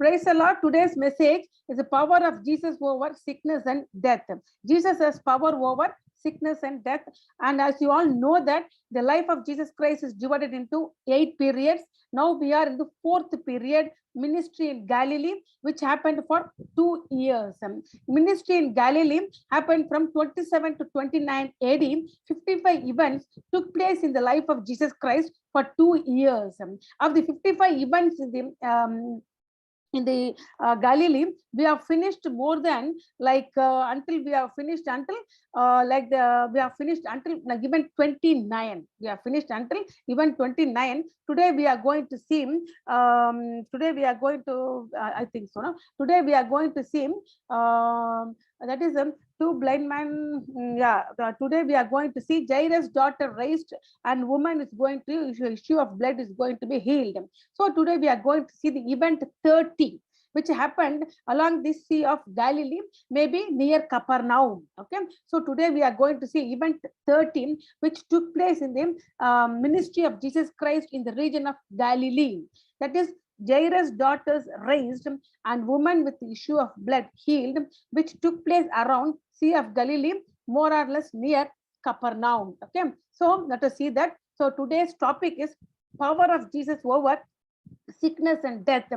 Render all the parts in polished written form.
Praise the Lord. Today's message is the power of Jesus over sickness and death. Jesus has power over sickness and death. And as you all know that the life of Jesus Christ is divided into 8 periods. Now we are in the 4th period, ministry in Galilee, which happened for 2 years. Ministry in Galilee happened from 27 to 29 AD. 55 events took place in the life of Jesus Christ for 2 years. Of the 55 events in the Galilee, we have finished more than until we have finished until we have finished until event 29. We have finished until event 29. Today we are going to see. Today we are going to. I think so. No? Today we are going to see. That is two blind men. Today we are going to see Jairus' daughter raised, and woman is going to issue of blood is going to be healed. So today we are going to see the event 30, which happened along this Sea of Galilee, maybe near Capernaum. Okay, so today we are going to see event 13, which took place in the ministry of Jesus Christ in the region of Galilee. That is, Jairus' daughters raised and woman with the issue of blood healed, which took place around Sea of Galilee, more or less near Capernaum. Okay, so let us see that. So today's topic is power of Jesus over sickness and death.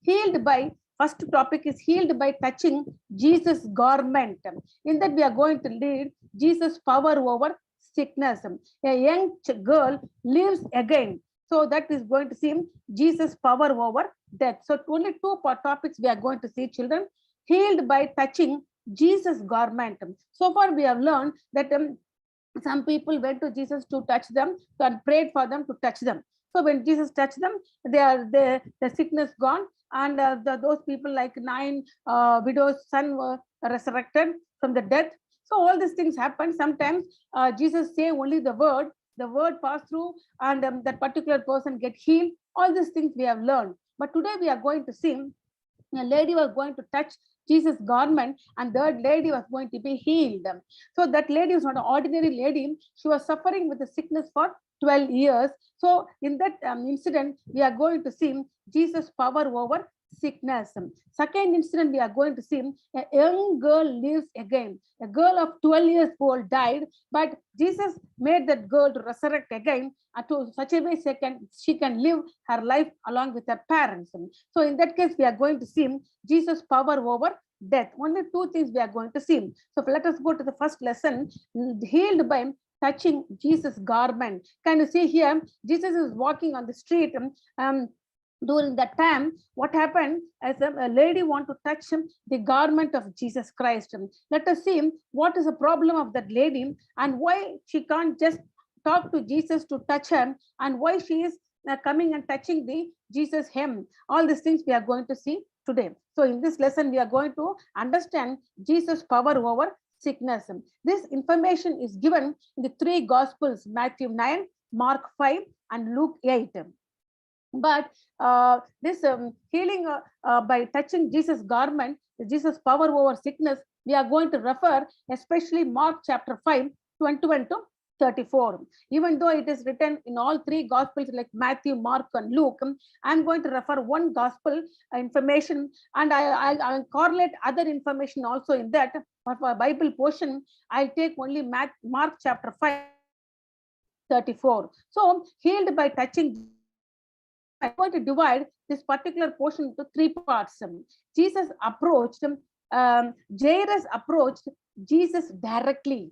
Healed by, first topic is healed by touching Jesus' garment. In that we are going to read Jesus' power over sickness. A young girl lives again. So that is going to see Jesus' power over death. So only 2 topics we are going to see, children. Healed by touching Jesus' garment. So far we have learned that some people went to Jesus to touch them and prayed for them to touch them. So when Jesus touched them, the sickness gone, and those people like 9 widows' son were resurrected from the death. So all these things happen. Sometimes Jesus say only the word passed through, and that particular person get healed. All these things we have learned. But today we are going to see a lady was going to touch Jesus' garment, and that lady was going to be healed. So that lady was not an ordinary lady. She was suffering with the sickness for 12 years. So in that incident, we are going to see Jesus' power over sickness. Second incident, we are going to see a young girl lives again. A girl of 12 years old died, but Jesus made that girl to resurrect again to such a way she can live her life along with her parents. So in that case, we are going to see Jesus' power over death. Only 2 things we are going to see. So let us go to the first lesson, healed by touching Jesus' garment. Can you see here? Jesus is walking on the street. During that time, what happened as a lady want to touch the garment of Jesus Christ. Let us see what is the problem of that lady and why she can't just talk to Jesus to touch her, and why she is coming and touching the Jesus hem. All these things we are going to see today. So in this lesson, we are going to understand Jesus' power over sickness. This information is given in the 3 Gospels, Matthew 9, Mark 5, and Luke 8. But this healing by touching Jesus' garment, Jesus' power over sickness, we are going to refer especially Mark chapter 5, 21 to 34. Even though it is written in all 3 Gospels like Matthew, Mark, and Luke, I'm going to refer one Gospel information, and I'll correlate other information also in that. But for a Bible portion, I'll take only Mark chapter 5, 34. So healed by touching. I'm going to divide this particular portion into 3 parts. Jesus approached, Jairus approached Jesus directly.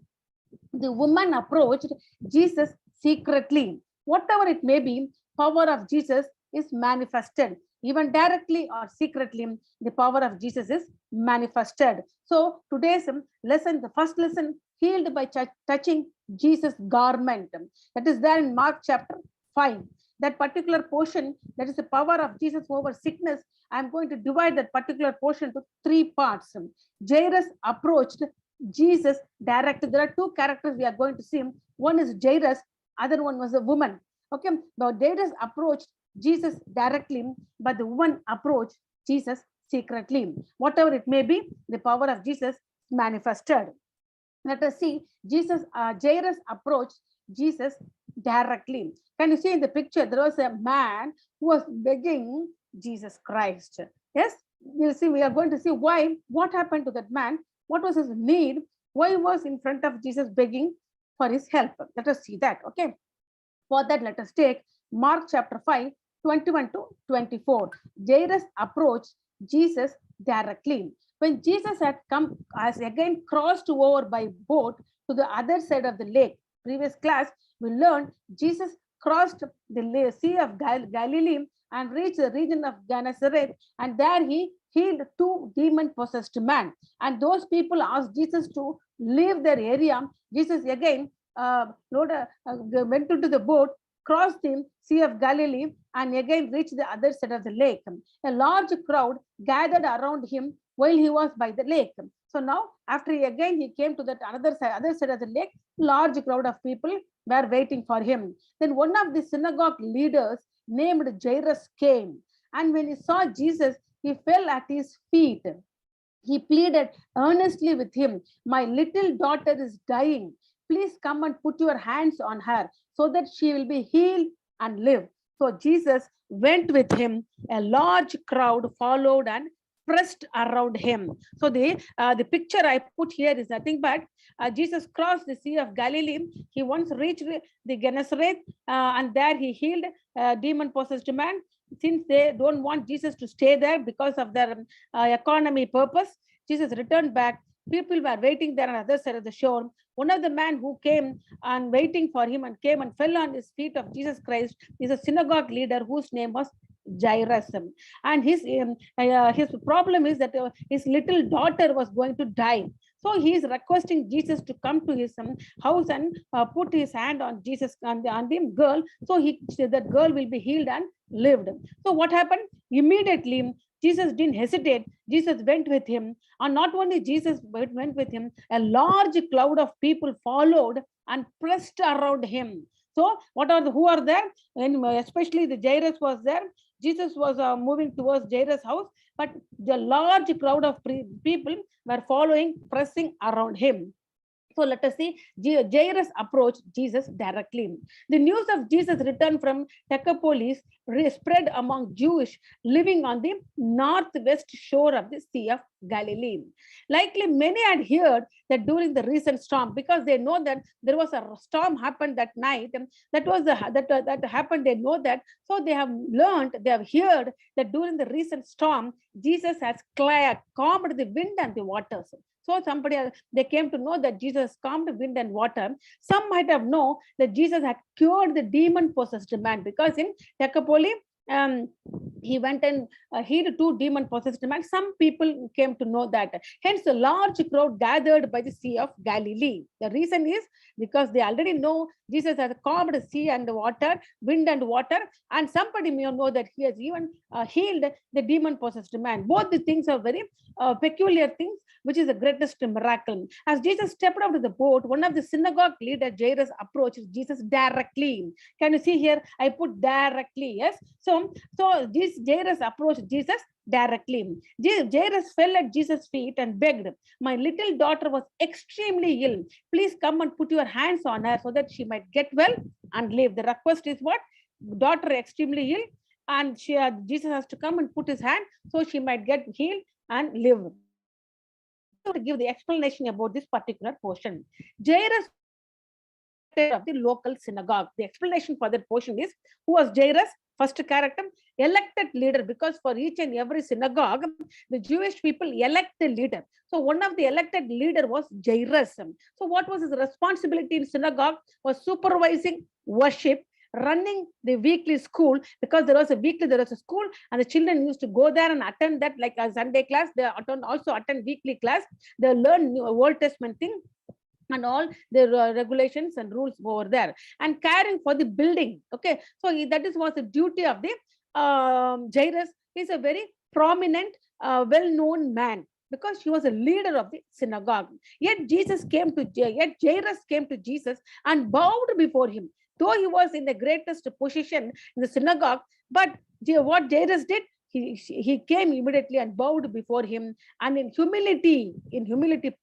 The woman approached Jesus secretly. Whatever it may be, power of Jesus is manifested. Even directly or secretly, the power of Jesus is manifested. So today's lesson, the first lesson, healed by touching Jesus' garment. That is there in Mark chapter 5. That particular portion, that is the power of Jesus over sickness, I'm going to divide that particular portion to 3 parts. Jairus approached Jesus directly. There are 2 characters we are going to see. One is Jairus, other one was a woman. Okay, now Jairus approached Jesus directly, but the woman approached Jesus secretly. Whatever it may be, the power of Jesus manifested. Let us see, Jairus approached Jesus directly. Can you see in the picture, there was a man who was begging Jesus Christ. Yes, we'll see. We are going to see why. What happened to that man? What was his need? Why he was in front of Jesus begging for his help? Let us see that. Okay. For that, let us take Mark chapter 5, 21 to 24. Jairus approached Jesus directly. When Jesus had come, as again crossed over by boat to the other side of the lake. Previous class, we learned Jesus crossed the Sea of Galilee and reached the region of Gennesaret, and there he healed two demon-possessed men. And those people asked Jesus to leave their area. Jesus again went into the boat, crossed the Sea of Galilee, and again reached the other side of the lake. A large crowd gathered around him while he was by the lake. So now, after he came to that other side of the lake, large crowd of people were waiting for him. Then one of the synagogue leaders named Jairus came, and when he saw Jesus, he fell at his feet. He pleaded earnestly with him, "My little daughter is dying. Please come and put your hands on her so that she will be healed and live." So Jesus went with him. A large crowd followed and pressed around him. So the picture I put here is nothing but Jesus crossed the Sea of Galilee. He once reached the Gennesaret, and there he healed a demon-possessed man. Since they don't want Jesus to stay there because of their economy purpose, Jesus returned back. People were waiting there on the other side of the shore. One of the men who came and waiting for him and came and fell on his feet of Jesus Christ is a synagogue leader whose name was Jairus. And his problem is that his little daughter was going to die. So he is requesting Jesus to come to his house and put his hand on Jesus, on the girl, so that girl will be healed and lived. So what happened? Immediately, Jesus didn't hesitate. Jesus went with him. And not only Jesus went with him, a large cloud of people followed and pressed around him. So who are there? And especially the Jairus was there. Jesus was moving towards Jairus' house, but the large crowd of people were following, pressing around him. So let us see, Jairus approached Jesus directly. The news of Jesus' return from Decapolis spread among Jews living on the northwest shore of the Sea of Galilee. Likely many had heard that during the recent storm, because they know that there was a storm happened that night. That happened. They know that, so they have learned, they have heard that during the recent storm, Jesus has calmed the wind and the waters. So they came to know that Jesus calmed wind and water. Some might have known that Jesus had cured the demon-possessed man, because in Decapolis, he went and healed two demon-possessed men. Some people came to know that. Hence, a large crowd gathered by the Sea of Galilee. The reason is because they already know Jesus has calmed the sea and the water, wind and water, and somebody may know that he has even healed the demon-possessed man. Both the things are very peculiar things, which is the greatest miracle. As Jesus stepped out of the boat, one of the synagogue leader, Jairus, approached Jesus directly. Can you see here? I put directly, yes? So this Jairus approached Jesus directly. Jairus fell at Jesus' feet and begged, "My little daughter was extremely ill. Please come and put your hands on her so that she might get well and live." The request is what? Daughter extremely ill, and Jesus has to come and put his hand so she might get healed and live. To give the explanation about this particular portion, Jairus of the local synagogue. The explanation for that portion is, who was Jairus? First character, elected leader, because for each and every synagogue, the Jewish people elect a leader. So one of the elected leader was Jairus. So what was his responsibility in synagogue? Was supervising worship, running the weekly school, because there was a school, and the children used to go there and attend that, like a Sunday class. They also attend weekly class. They learn Old Testament thing and all the regulations and rules over there, and caring for the building. Okay, so that was the duty of the Jairus. He's a very prominent, well-known man, because he was a leader of the synagogue. Yet Jairus came to Jesus and bowed before him. Though he was in the greatest position in the synagogue, but what Jairus did, he came immediately and bowed before him, and in humility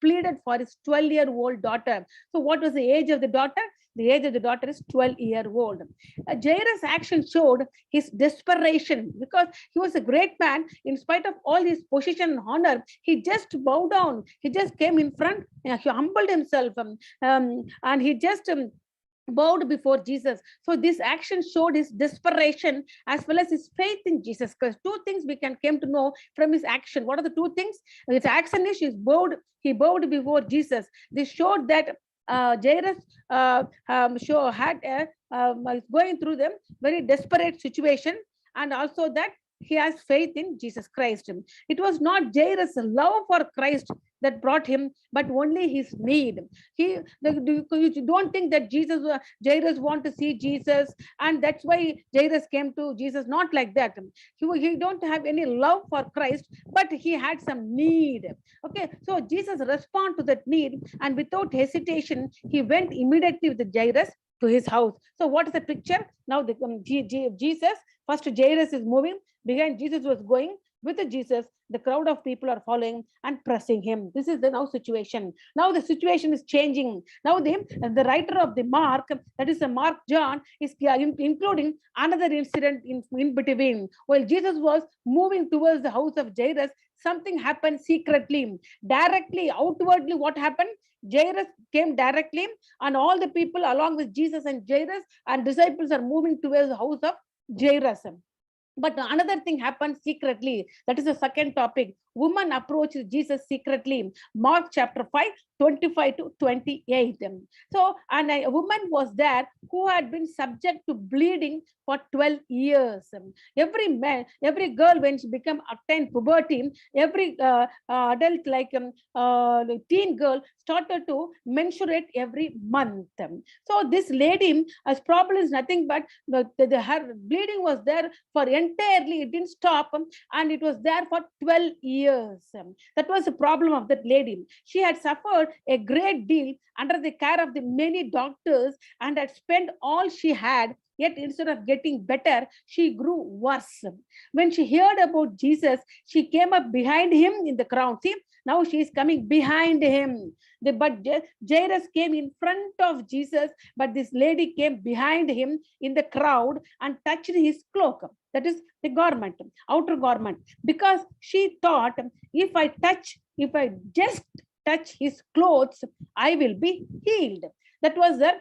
pleaded for his 12-year-old daughter. So what was the age of the daughter? The age of the daughter is 12-year-old. Jairus' action showed his desperation, because he was a great man. In spite of all his position and honor, he just bowed down. He just came in front, he humbled himself, and he just bowed before Jesus. So this action showed his desperation as well as his faith in Jesus Christ. Two things we can came to know from his action. What are the two things? His action is he bowed before Jesus. This showed that Jairus is going through the very desperate situation, and also that he has faith in Jesus Christ. It was not Jairus' love for Christ that brought him, but only his need. You don't think that Jairus want to see Jesus, and that's why Jairus came to Jesus. Not like that. He don't have any love for Christ, but he had some need. Okay, so Jesus responded to that need, and without hesitation, he went immediately with Jairus to his house. So what is the picture? Now Jesus, first Jairus is moving, behind Jesus was going. With Jesus, the crowd of people are following and pressing him. This is the now situation. Now the situation is changing. Now the writer of the Mark, that is the Mark John, is including another incident in between. While Jesus was moving towards the house of Jairus, something happened secretly. Directly, outwardly, what happened? Jairus came directly, and all the people along with Jesus and Jairus and disciples are moving towards the house of Jairus. But another thing happened secretly. That is the second topic. Woman approached Jesus secretly. Mark chapter 5, 25 to 28. So, and a woman was there who had been subject to bleeding for 12 years. Every girl, when she became attained puberty, every adult, like teen girl, started to menstruate every month. So this lady, as problem is nothing but her bleeding was there for entirely, it didn't stop, and it was there for 12 years. That was the problem of that lady. She had suffered a great deal under the care of the many doctors and had spent all she had. Yet instead of getting better, she grew worse. When she heard about Jesus, she came up behind him in the crowd. See, now she is coming behind him. But Jairus came in front of Jesus, but this lady came behind him in the crowd and touched his cloak. That is the garment, outer garment. Because she thought, if I just touch his clothes, I will be healed. That was the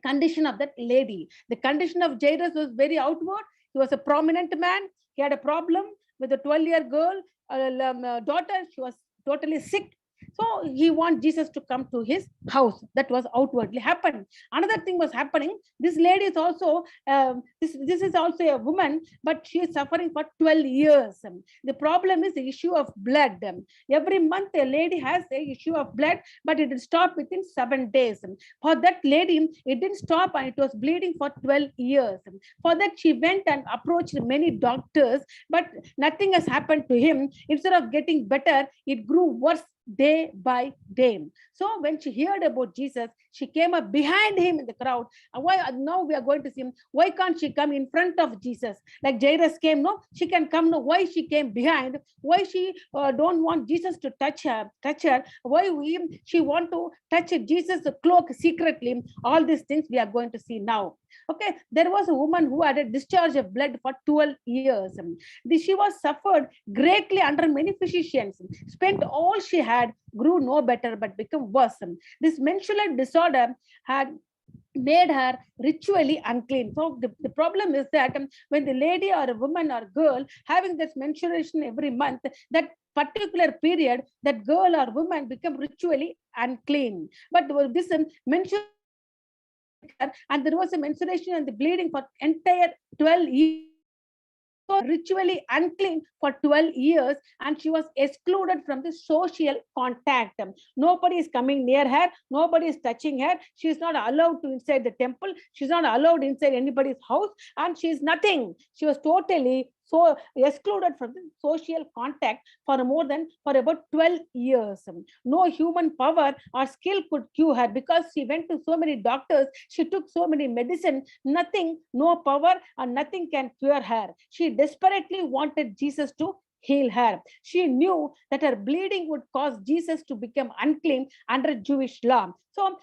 condition of that lady. The condition of Jairus was very outward. He was a prominent man. He had a problem with a 12-year girl, daughter. She was totally sick. So he wants Jesus to come to his house. That was outwardly happened. Another thing was happening. This lady is also, this is also a woman, but she is suffering for 12 years. The problem is the issue of blood. Every month a lady has a issue of blood, but it will stop within 7 days. For that lady, it didn't stop and it was bleeding for 12 years. For that, she went and approached many doctors, but nothing has happened to him. Instead of getting better, it grew worse day by day. So when she heard about Jesus, she came up behind him in the crowd. And why now we are going to see him? Why can't she come in front of Jesus? Like Jairus came, no, she can come. No, why she came behind? Why she don't want Jesus to touch her? Why she want to touch Jesus' cloak secretly? All these things we are going to see now. Okay, there was a woman who had a discharge of blood for 12 years. She was suffered greatly under many physicians, spent all she had, grew no better, but became worse. This menstrual disorder had made her ritually unclean. So the problem is that when the lady or a woman or girl having this menstruation every month, that particular period, that girl or woman become ritually unclean. But this menstruation, and there was a menstruation and the bleeding for entire 12 years. So ritually unclean for 12 years, and she was excluded from the social contact. Nobody is coming near her, nobody is touching her. She is not allowed to inside the temple, she's not allowed inside anybody's house, and she is nothing. She was totally so excluded from the social contact for about 12 years. No human power or skill could cure her because she went to so many doctors, she took so many medicine, nothing, no power and nothing can cure her. She desperately wanted Jesus to heal her. She knew that her bleeding would cause Jesus to become unclean under Jewish law. So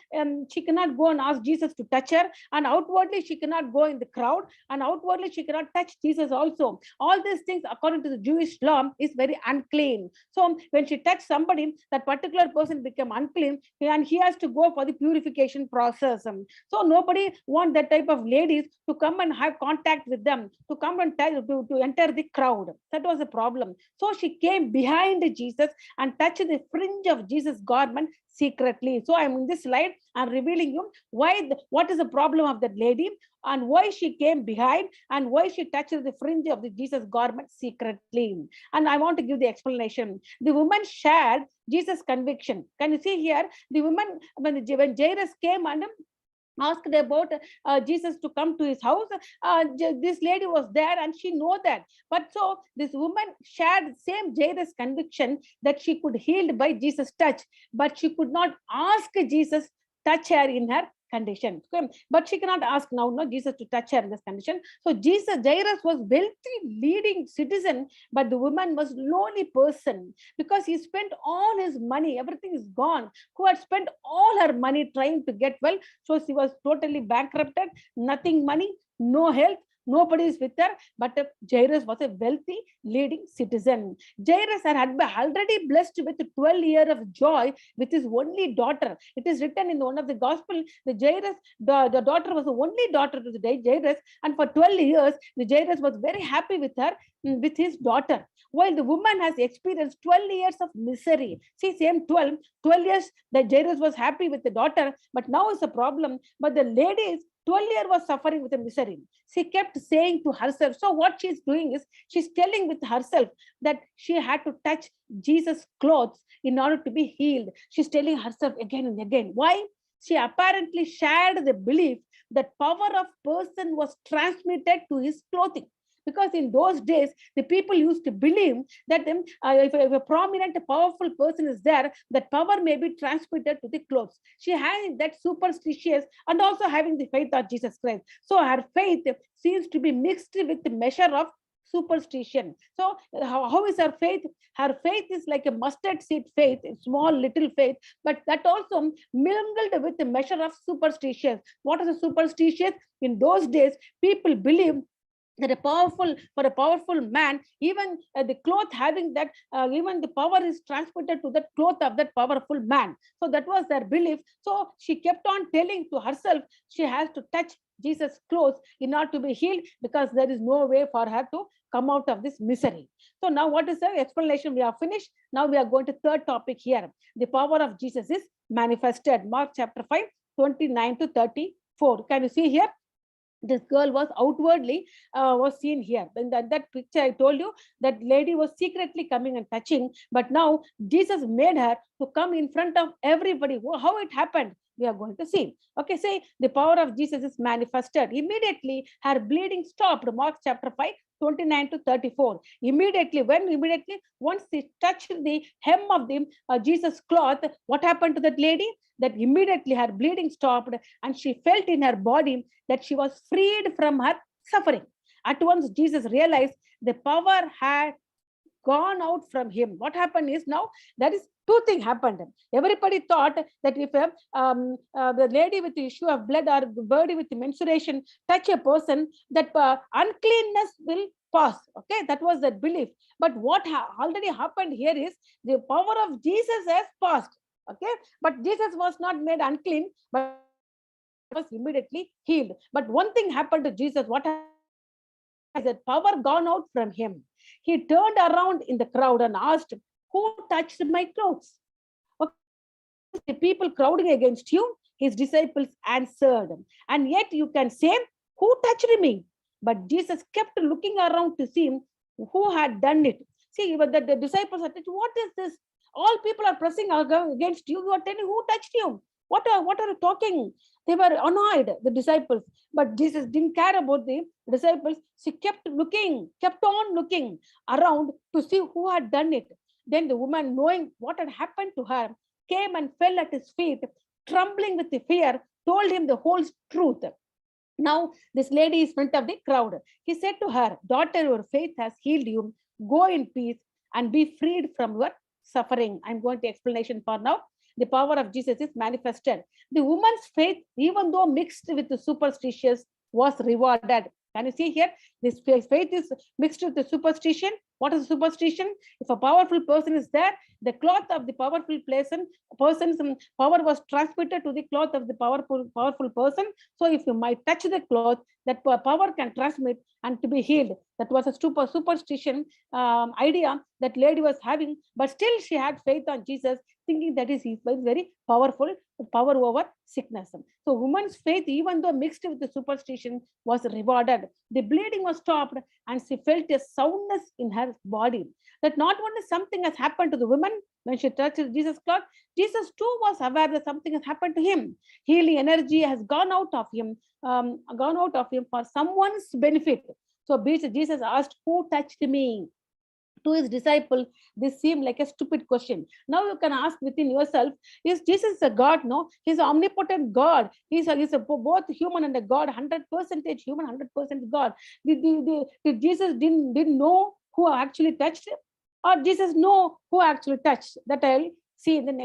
she cannot go and ask Jesus to touch her, and outwardly she cannot go in the crowd, and outwardly she cannot touch Jesus also. All these things, according to the Jewish law, is very unclean. So when she touched somebody, that particular person became unclean, and he has to go for the purification process. So nobody want that type of ladies to come and have contact with them, to come and to enter the crowd. That was the problem. So she came behind Jesus and touched the fringe of Jesus' garment secretly. So I'm in this slide, I'm revealing you what is the problem of that lady, and why she came behind, and why she touched the fringe of the Jesus garment secretly. And I want to give the explanation. The woman shared Jesus' conviction. Can you see here? The woman, when Jairus came and asked about Jesus to come to his house, this lady was there and she know that. But so this woman shared same Jairus conviction that she could healed by Jesus touch, but she could not ask Jesus touch her in her condition. Okay? But she cannot ask now, no, Jesus to touch her in this condition. So Jairus was wealthy leading citizen, but the woman was lonely person because he spent all his money, everything is gone. Who had spent all her money trying to get well, so she was totally bankrupted, nothing money, no health, nobody is with her. But Jairus was a wealthy leading citizen. Jairus had been already blessed with 12 years of joy with his only daughter. It is written in one of the gospel, the daughter was the only daughter to the Jairus, and for 12 years the Jairus was very happy with her, with his daughter, while the woman has experienced 12 years of misery. See, same 12 years that Jairus was happy with the daughter, but now is a problem. But the ladies 12 years was suffering with a misery. She kept saying to herself, so what she's doing is she's telling with herself that she had to touch Jesus' clothes in order to be healed. She's telling herself again and again. Why? She apparently shared the belief that power of person was transmitted to his clothing. Because in those days, the people used to believe that if a prominent, powerful person is there, that power may be transmitted to the clothes. She has that superstitious and also having the faith of Jesus Christ. So her faith seems to be mixed with the measure of superstition. So how is her faith? Her faith is like a mustard seed faith, a small little faith, but that also mingled with the measure of superstition. What is a superstition? In those days, people believe that for a powerful man, even the cloth having that, even the power is transmitted to that cloth of that powerful man. So that was their belief. So she kept on telling to herself she has to touch Jesus' clothes in order to be healed, because there is no way for her to come out of this misery. So now what is the explanation? We are finished. Now we are going to third topic here. The power of Jesus is manifested. Mark chapter 5, 29 to 34. Can you see here? This girl was outwardly was seen here. In that picture, I told you that lady was secretly coming and touching, but now Jesus made her to come in front of everybody. How it happened? We are going to see. Okay, say the power of Jesus is manifested. Immediately, her bleeding stopped. Mark chapter 5, 29 to 34. Immediately, once she touched the hem of the Jesus cloth, what happened to that lady? That immediately her bleeding stopped, and she felt in her body that she was freed from her suffering. At once, Jesus realized the power had gone out from him. What happened is, now that is two things happened. Everybody thought that if the lady with the issue of blood or the body with the menstruation touch a person, that uncleanness will pass. Okay, that was the belief. But what already happened here is the power of Jesus has passed. Okay, but Jesus was not made unclean, but was immediately healed. But one thing happened to Jesus. What is that power gone out from him? He turned around in the crowd and asked, who touched my clothes? Okay, the people crowding against you. His disciples answered, and yet you can say, who touched me? But Jesus kept looking around to see who had done it. See, the disciples are thinking, what is this? All people are pressing against you. You are telling who touched you? What are you talking? They were annoyed, the disciples, but Jesus didn't care about the disciples. She kept looking, kept on looking around to see who had done it. Then the woman, knowing what had happened to her, came and fell at his feet, trembling with the fear, told him the whole truth. Now, this lady is in front of the crowd. He said to her, "Daughter, your faith has healed you. Go in peace and be freed from your suffering." I'm going to explanation for now. The power of Jesus is manifested. The woman's faith, even though mixed with the superstitious, was rewarded. Can you see here? This faith is mixed with the superstition. What is superstition? If a powerful person is there, the cloth of the person's power was transmitted to the cloth of the powerful person. So if you might touch the cloth, that power can transmit and to be healed. That was a superstition idea that lady was having, but still she had faith on Jesus, thinking that he was very powerful, power over sickness. So woman's faith, even though mixed with the superstition, was rewarded. The bleeding was stopped and she felt a soundness in her body. That not only something has happened to the woman when she touched Jesus' cloth, Jesus too was aware that something has happened to him. Healing energy has gone out of him for someone's benefit. So Jesus asked, "Who touched me?" To his disciple, this seemed like a stupid question. Now you can ask within yourself, is Jesus a God? No, he's an omnipotent God. He's a both human and a God, 100% human, 100% God. Did Jesus didn't know who actually touched him? Or Jesus know who actually touched? That I'll see in the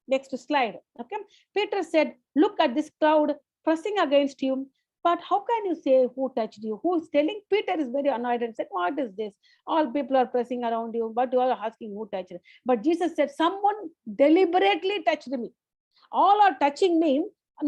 next slide. Okay. Peter said, "Look at this crowd pressing against you. But how can you say who touched you?" Who is telling? Peter is very annoyed and said, "What is this? All people are pressing around you, but you are asking who touched you." But Jesus said, "Someone deliberately touched me." All are touching me,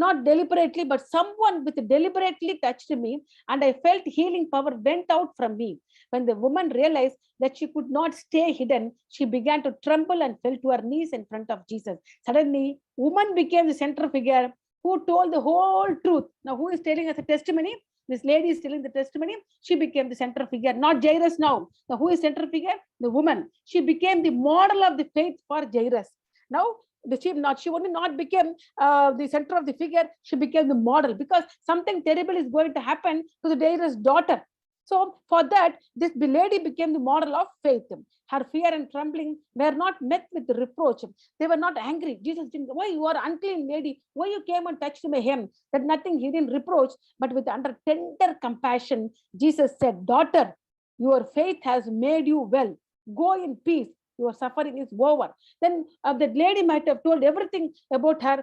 not deliberately, but someone with deliberately touched me, and I felt healing power went out from me. When the woman realized that she could not stay hidden, she began to tremble and fell to her knees in front of Jesus. Suddenly, woman became the center figure who told the whole truth. Now, who is telling us a testimony? This lady is telling the testimony. She became the center figure, not Jairus now. Now, who is center figure? The woman. She became the model of the faith for Jairus. Now, she only not became the center of the figure, she became the model, because something terrible is going to happen to the Jairus' daughter. So for that, this lady became the model of faith. Her fear and trembling were not met with reproach. They were not angry. Jesus didn't, "Why you are unclean lady? Why you came and touched my hem?" That nothing, he didn't reproach, but with under tender compassion, Jesus said, "Daughter, your faith has made you well. Go in peace. Your suffering is over." Then the lady might have told everything about her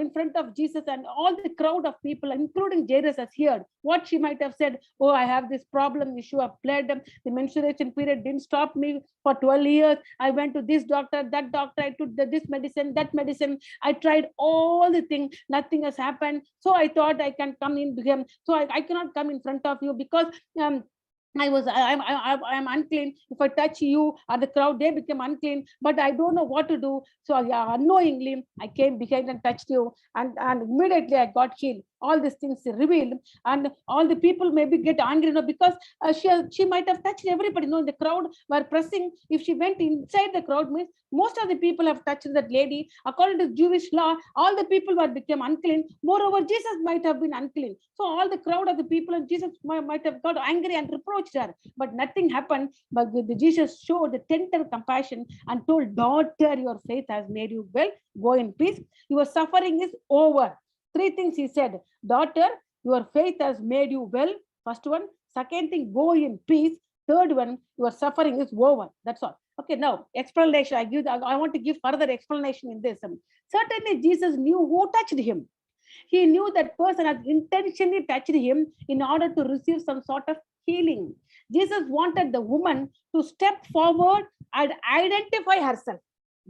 in front of Jesus, and all the crowd of people, including Jairus, has heard. What she might have said, "Oh, I have this problem, issue of blood. The menstruation period didn't stop me for 12 years. I went to this doctor, that doctor. I took this medicine, that medicine. I tried all the things. Nothing has happened. So I thought I can come in him. So I cannot come in front of you because I'm unclean. If I touch you or the crowd, they become unclean, but I don't know what to do. So yeah, unknowingly, I came behind and touched you, and immediately I got healed." All these things revealed, and all the people maybe get angry, because she might have touched everybody. The crowd were pressing. If she went inside the crowd, means most of the people have touched that lady. According to Jewish law, all the people were become unclean. Moreover, Jesus might have been unclean. So all the crowd of the people and Jesus might have got angry and reproached her, but nothing happened. But Jesus showed the tender compassion and told, "Daughter, your faith has made you well. Go in peace. Your suffering is over." Three things he said. "Daughter, your faith has made you well." First one. Second thing, "Go in peace." Third one, "Your suffering is over." That's all. Okay, now explanation. I want to give further explanation in this. Certainly, Jesus knew who touched him. He knew that person had intentionally touched him in order to receive some sort of healing. Jesus wanted the woman to step forward and identify herself.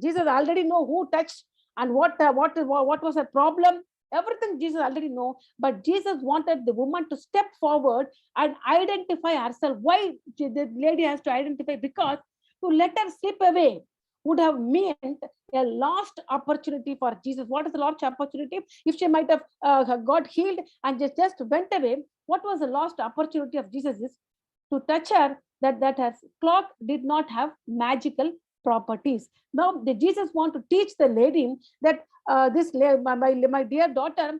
Jesus already know who touched and what was her problem. Everything Jesus already know, but Jesus wanted the woman to step forward and identify herself. Why the lady has to identify? Because to let her slip away would have meant a lost opportunity for Jesus. What is the lost opportunity? If she might have got healed and just went away, what was the lost opportunity of Jesus is to touch her, that her cloth did not have magical properties. Now, Jesus want to teach the lady that my dear daughter,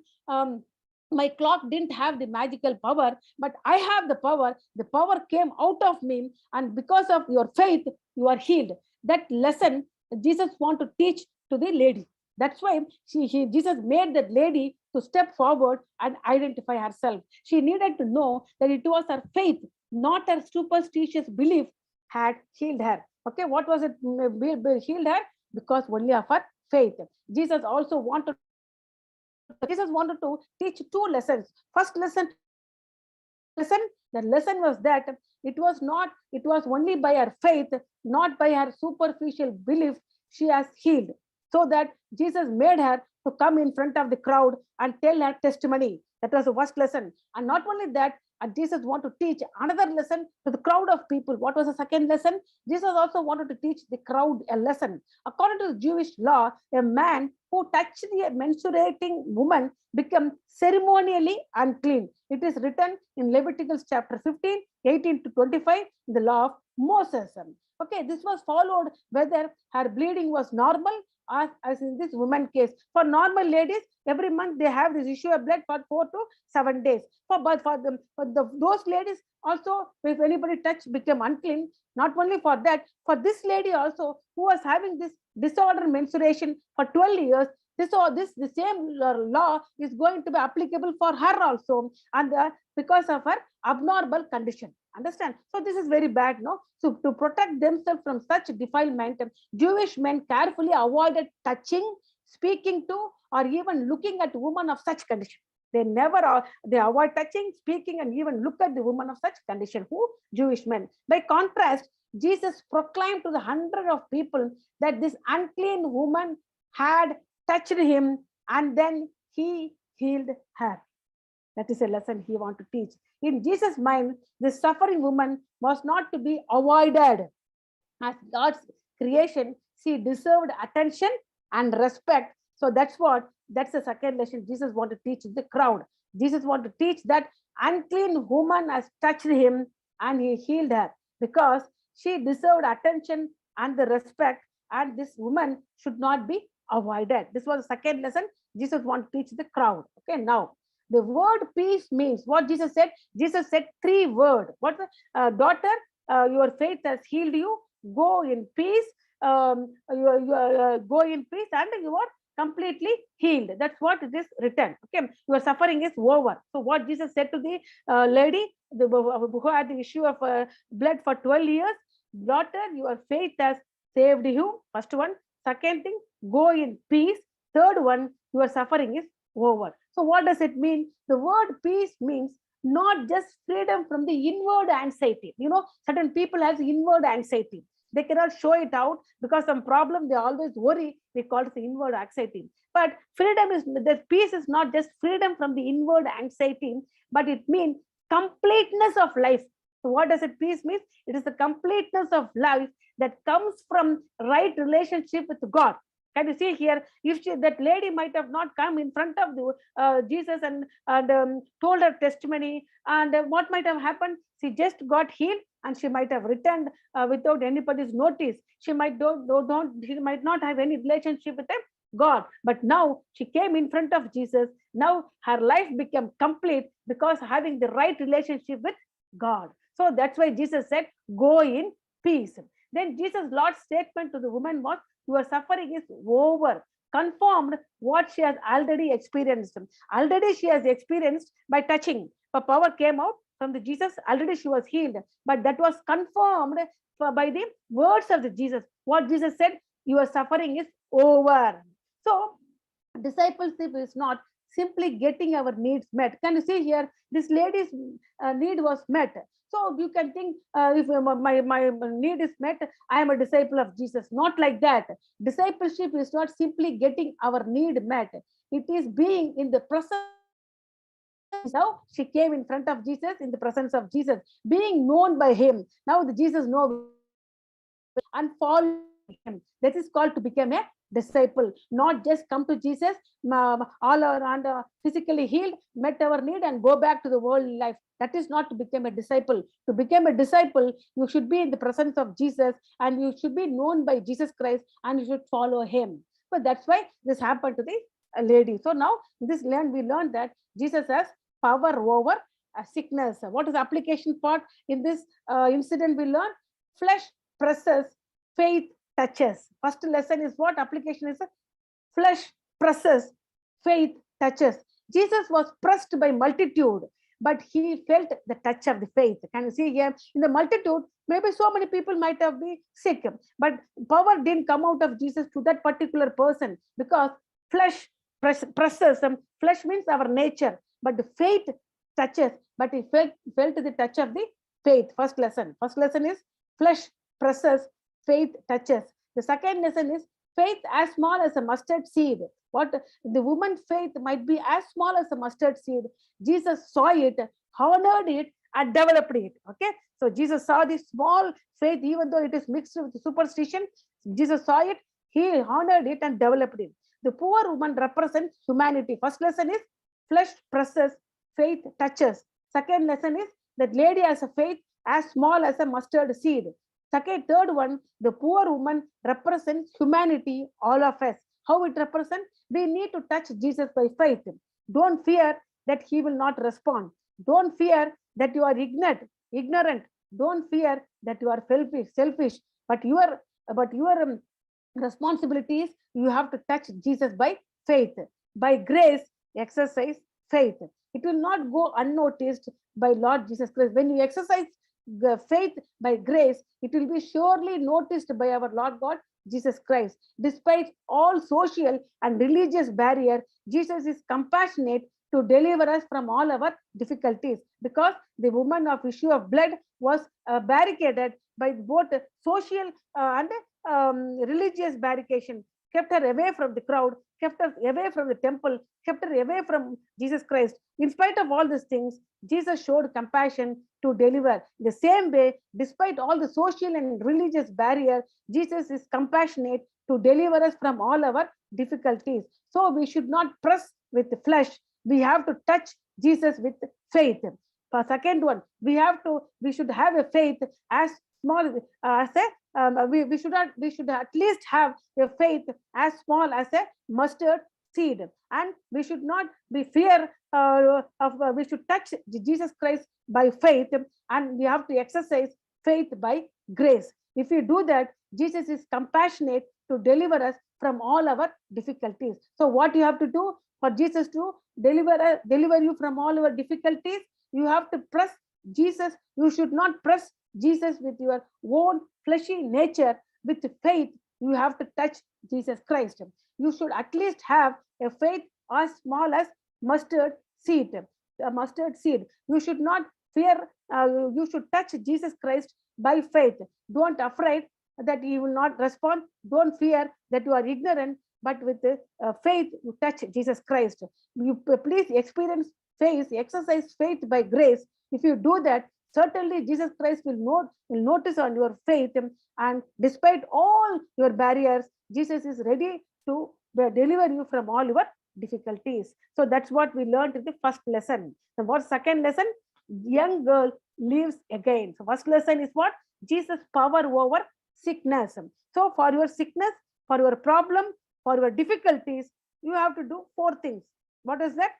my clock didn't have the magical power, but I have the power. The power came out of me, and because of your faith, you are healed. That lesson Jesus want to teach to the lady. That's why Jesus made that lady to step forward and identify herself. She needed to know that it was her faith, not her superstitious belief, had healed her. Okay, what was it healed her? Because only of her faith. Jesus also wanted Jesus wanted to teach two lessons. First lesson, lesson, the lesson was that it was only by her faith, not by her superficial belief, she has healed. So that Jesus made her to come in front of the crowd and tell her testimony. That was the first lesson. And not only that, Jesus wanted to teach another lesson to the crowd of people. What was the second lesson? Jesus also wanted to teach the crowd a lesson. According to the Jewish law, a man who touched the menstruating woman become ceremonially unclean. It is written in Leviticus chapter 15, 18 to 25, in the law of Moses. Okay, this was followed whether her bleeding was normal, as in this woman case. For normal ladies, every month they have this issue of blood for 4 to 7 days. Those ladies also, if anybody touch, become unclean. Not only for that, for this lady also, who was having this disorder menstruation for 12 years, the same law is going to be applicable for her also, and because of her abnormal condition. Understand? So this is very bad, no? So to protect themselves from such defilement, Jewish men carefully avoided touching, speaking to, or even looking at women of such condition. They never they avoid touching, speaking, and even look at the woman of such condition. Who? Jewish men. By contrast, Jesus proclaimed to the hundred of people that this unclean woman had touched him, and then he healed her. That is a lesson he wants to teach. In Jesus' mind, this suffering woman was not to be avoided. As God's creation, she deserved attention and respect. So that's the second lesson Jesus wanted to teach the crowd. Jesus wanted to teach that unclean woman has touched him and he healed her because she deserved attention and the respect, and this woman should not be avoided. This was the second lesson Jesus wanted to teach the crowd. Okay, now the word peace means what Jesus said. Jesus said three words. What daughter, your faith has healed you. Go in peace. Go in peace, and you are completely healed. That's what it is written. Okay, your suffering is over. So what Jesus said to the lady who had the issue of blood for 12 years, daughter, your faith has saved you. First one. Second thing, go in peace. Third one, your suffering is over. So what does it mean? The word peace means not just freedom from the inward anxiety. You know, certain people have inward anxiety. They cannot show it out because some problem, they always worry. We call it the inward anxiety. But freedom is, the peace is not just freedom from the inward anxiety, but it means completeness of life. So what does it peace mean? It is the completeness of life that comes from right relationship with God. Can you see here? If that lady might have not come in front of the Jesus and told her testimony, and what might have happened? She just got healed, and she might have returned without anybody's notice. She might she might not have any relationship with God, but now she came in front of Jesus. Now her life became complete because having the right relationship with God. So that's why Jesus said, "Go in peace." Then Jesus' Lord's statement to the woman was, your suffering is over, confirmed what she has already experienced. Already she has experienced by touching. Her power came out from the Jesus. Already she was healed, but that was confirmed by the words of the Jesus. What Jesus said, your suffering is over. So discipleship is not simply getting our needs met. Can you see here? This lady's need was met. So you can think, if my need is met, I am a disciple of Jesus. Not like that. Discipleship is not simply getting our need met. It is being in the presence. Now she came in front of Jesus, in the presence of Jesus, being known by him. Now the Jesus knows and follow him. That is called to become a disciple. Not just come to Jesus, all around physically healed, met our need, and go back to the world life. That is not to become a disciple. To become a disciple, you should be in the presence of Jesus, and you should be known by Jesus Christ, and you should follow him. So that's why this happened to the lady. So now this we learned that Jesus has power over sickness. What is the application part in this incident? We learn flesh presses, faith touches. First lesson is what application is? Flesh presses, faith touches. Jesus was pressed by multitude, but he felt the touch of the faith. Can you see here? In the multitude, maybe so many people might have been sick, but power didn't come out of Jesus to that particular person because flesh presses. Flesh means our nature, but the faith touches, but he felt the touch of the faith. First lesson. First lesson is flesh presses, faith touches. The second lesson is faith as small as a mustard seed. What the woman's faith might be as small as a mustard seed. Jesus saw it, honored it, and developed it. Okay, so Jesus saw this small faith, even though it is mixed with superstition. Jesus saw it, he honored it, and developed it. The poor woman represents humanity. First lesson is flesh presses, faith touches. Second lesson is that lady has a faith as small as a mustard seed. Third one, the poor woman represents humanity, all of us. How it represents? We need to touch Jesus by faith. Don't fear that he will not respond. Don't fear that you are ignorant. Don't fear that you are selfish. But your responsibilities, you have to touch Jesus by faith. By grace, exercise faith. It will not go unnoticed by Lord Jesus Christ. When you exercise the faith by grace, it will be surely noticed by our Lord God Jesus Christ. Despite all social and religious barrier, Jesus is compassionate to deliver us from all our difficulties, because the woman of issue of blood was barricaded by both social and religious barricade, kept her away from the crowd, kept her away from the temple, kept her away from Jesus Christ. In spite of all these things, Jesus showed compassion to deliver. The same way, despite all the social and religious barrier, Jesus is compassionate to deliver us from all our difficulties. So we should not press with the flesh. We have to touch Jesus with faith. For second one, we should have a faith as small as a we should at least have a faith as small as a mustard seed, and we should not be fear we should touch Jesus Christ by faith, and we have to exercise faith by grace. If we do that, Jesus is compassionate to deliver us from all our difficulties. So what you have to do for Jesus to deliver you from all our difficulties? You have to press Jesus. You should not press Jesus with your own fleshy nature. With faith, you have to touch Jesus Christ. You should at least have a faith as small as mustard seed. A mustard seed. You should not fear. You should touch Jesus Christ by faith. Don't afraid that he will not respond. Don't fear that you are ignorant. But with faith, you touch Jesus Christ. You please experience faith, exercise faith by grace. If you do that, certainly Jesus Christ will notice on your faith, and despite all your barriers, Jesus is ready to deliver you from all your difficulties. So that's what we learned in the first lesson. The what second lesson? Young girl lives again. So first lesson is what? Jesus' power over sickness. So for your sickness, for your problem, for your difficulties, you have to do 4 things. What is that?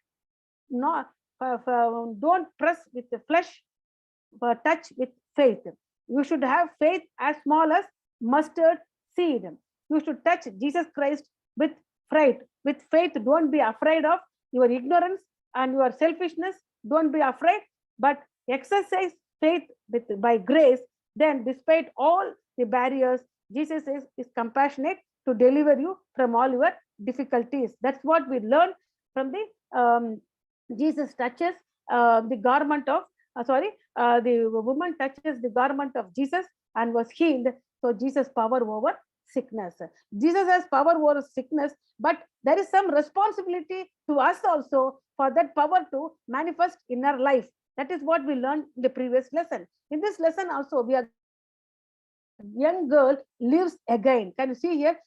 No, don't press with the flesh, but touch with faith. You should have faith as small as mustard seed. You should touch Jesus Christ with faith. With faith, don't be afraid of your ignorance and your selfishness. Don't be afraid, but exercise faith by grace. Then, despite all the barriers, Jesus is compassionate to deliver you from all your difficulties. That's what we learn from the Jesus touches the garment of the woman touches the garment of Jesus and was healed. So Jesus power over sickness. Jesus has power over sickness, but there is some responsibility to us also for that power to manifest in our life. That is what we learned in the previous lesson. In this lesson also, we are young girl lives again. Can you see here?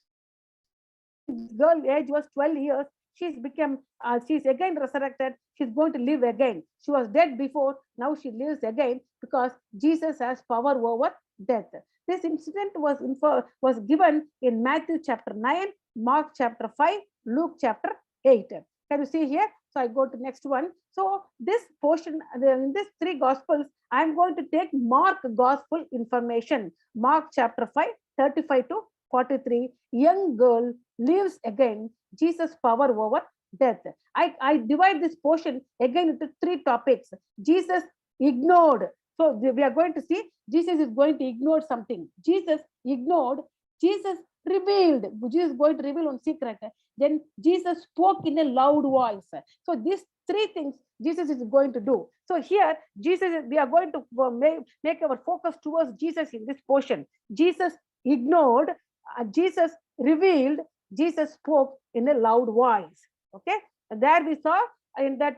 Girl age was 12 years. She's again resurrected. She's going to live again. She was dead before. Now she lives again because Jesus has power over death. This incident was given in Matthew chapter 9, Mark chapter 5, Luke chapter 8. Can you see here? So I go to next one. So this portion, in these three gospels, I'm going to take Mark gospel information. Mark chapter 5, 35 to 43. Young girl lives again. Jesus' power over death. I divide this portion again into three topics. Jesus ignored. So we are going to see Jesus is going to ignore something. Jesus ignored. Jesus revealed. Jesus is going to reveal on secret. Then Jesus spoke in a loud voice. So these three things Jesus is going to do. So here, we are going to make our focus towards Jesus in this portion. Jesus ignored, Jesus revealed, Jesus spoke in a loud voice. Okay, and there we saw in that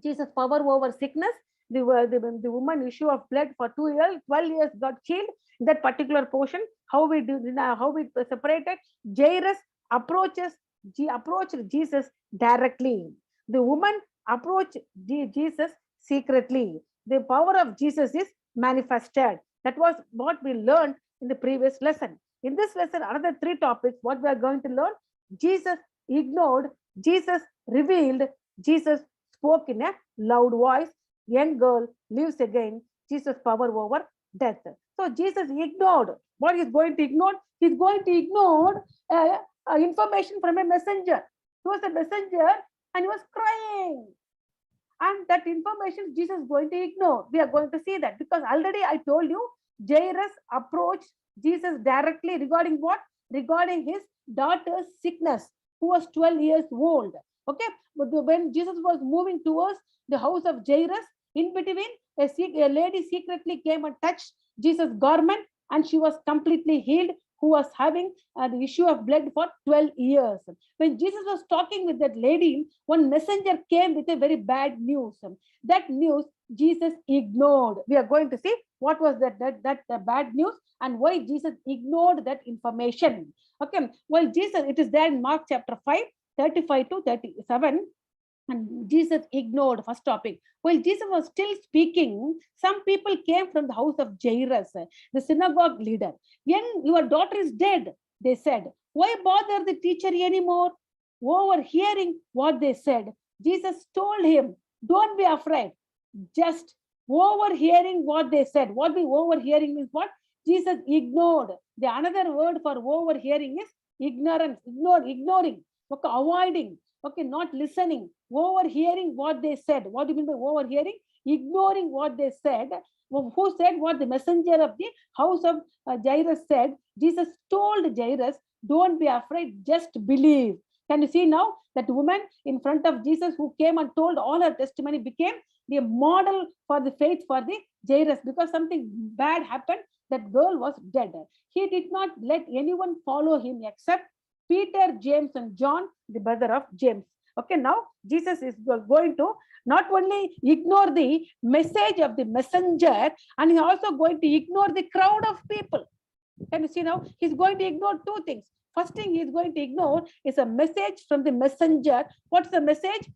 Jesus' power over sickness. The woman issue of blood for 2 years, 12 years got healed. In that particular portion, how we separated. Jairus approached Jesus directly. The woman approached Jesus secretly. The power of Jesus is manifested. That was what we learned in the previous lesson. In this lesson, another three topics, what we are going to learn: Jesus ignored, Jesus revealed, Jesus spoke in a loud voice, young girl lives again, Jesus' power over death. So Jesus ignored. What is going to ignore? He's going to ignore information from a messenger. He was a messenger and he was crying. And that information Jesus is going to ignore. We are going to see that because already I told you, Jairus approached Jesus directly regarding what? Regarding his daughter's sickness, who was 12 years old. Okay, but when Jesus was moving towards the house of Jairus, in between, a lady secretly came and touched Jesus' garment, and she was completely healed, who was having the issue of blood for 12 years. When Jesus was talking with that lady, one messenger came with a very bad news. That news Jesus ignored. We are going to see what was that bad news and why Jesus ignored that information. Okay, well, Jesus, it is there in Mark chapter 5, 35 to 37. And Jesus ignored first topic. While Jesus was still speaking, some people came from the house of Jairus, the synagogue leader. Your daughter is dead, they said. Why bother the teacher anymore? Overhearing what they said, Jesus told him, don't be afraid. Just overhearing what they said. What the overhearing means what? Jesus ignored. The another word for overhearing is ignorance, ignoring, okay, avoiding. Okay, not listening, overhearing what they said. What do you mean by overhearing? Ignoring what they said. Who said what? The messenger of the house of Jairus said. Jesus told Jairus, don't be afraid, just believe. Can you see now that woman in front of Jesus who came and told all her testimony became the model for the faith for the Jairus, because something bad happened. That girl was dead. He did not let anyone follow him except Peter, James, and John, the brother of James. Okay, now Jesus is going to not only ignore the message of the messenger, and he's also going to ignore the crowd of people. Can you see now? He's going to ignore two things. First thing he's going to ignore is a message from the messenger. What's the message?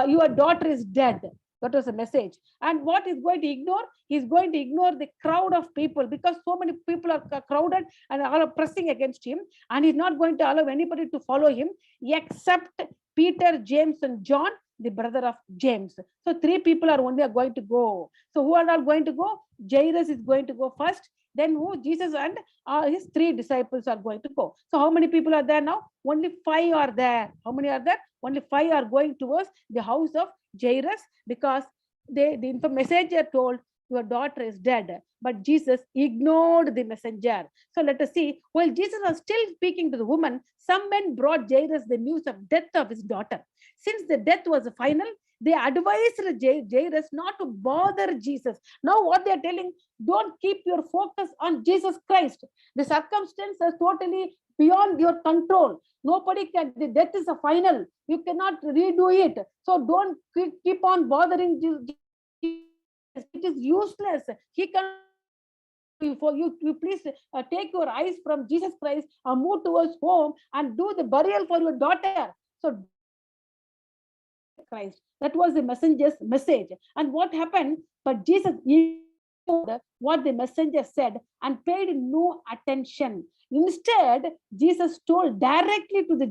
Your daughter is dead. That was a message. And what he's going to ignore? He's going to ignore the crowd of people, because so many people are crowded and are pressing against him. And he's not going to allow anybody to follow him except Peter, James, and John, the brother of James. So three people are only going to go. So who are not going to go? Jairus is going to go first. Then who? Jesus and his three disciples are going to go. So how many people are there now? Only 5 are there. How many are there? Only 5 are going towards the house of Jairus, because the messenger told your daughter is dead, but Jesus ignored the messenger. So let us see. While Jesus was still speaking to the woman, some men brought Jairus the news of death of his daughter. Since the death was final, they advised Jairus not to bother Jesus. Now what they are telling, don't keep your focus on Jesus Christ. The circumstance is totally beyond your control. Nobody can, the death is a final. You cannot redo it. So don't keep on bothering Jesus. It is useless. He can, for you please take your eyes from Jesus Christ and move towards home and do the burial for your daughter. So Christ, that was the messenger's message. And what happened? But Jesus ignored what the messenger said and paid no attention. Instead, Jesus told directly to the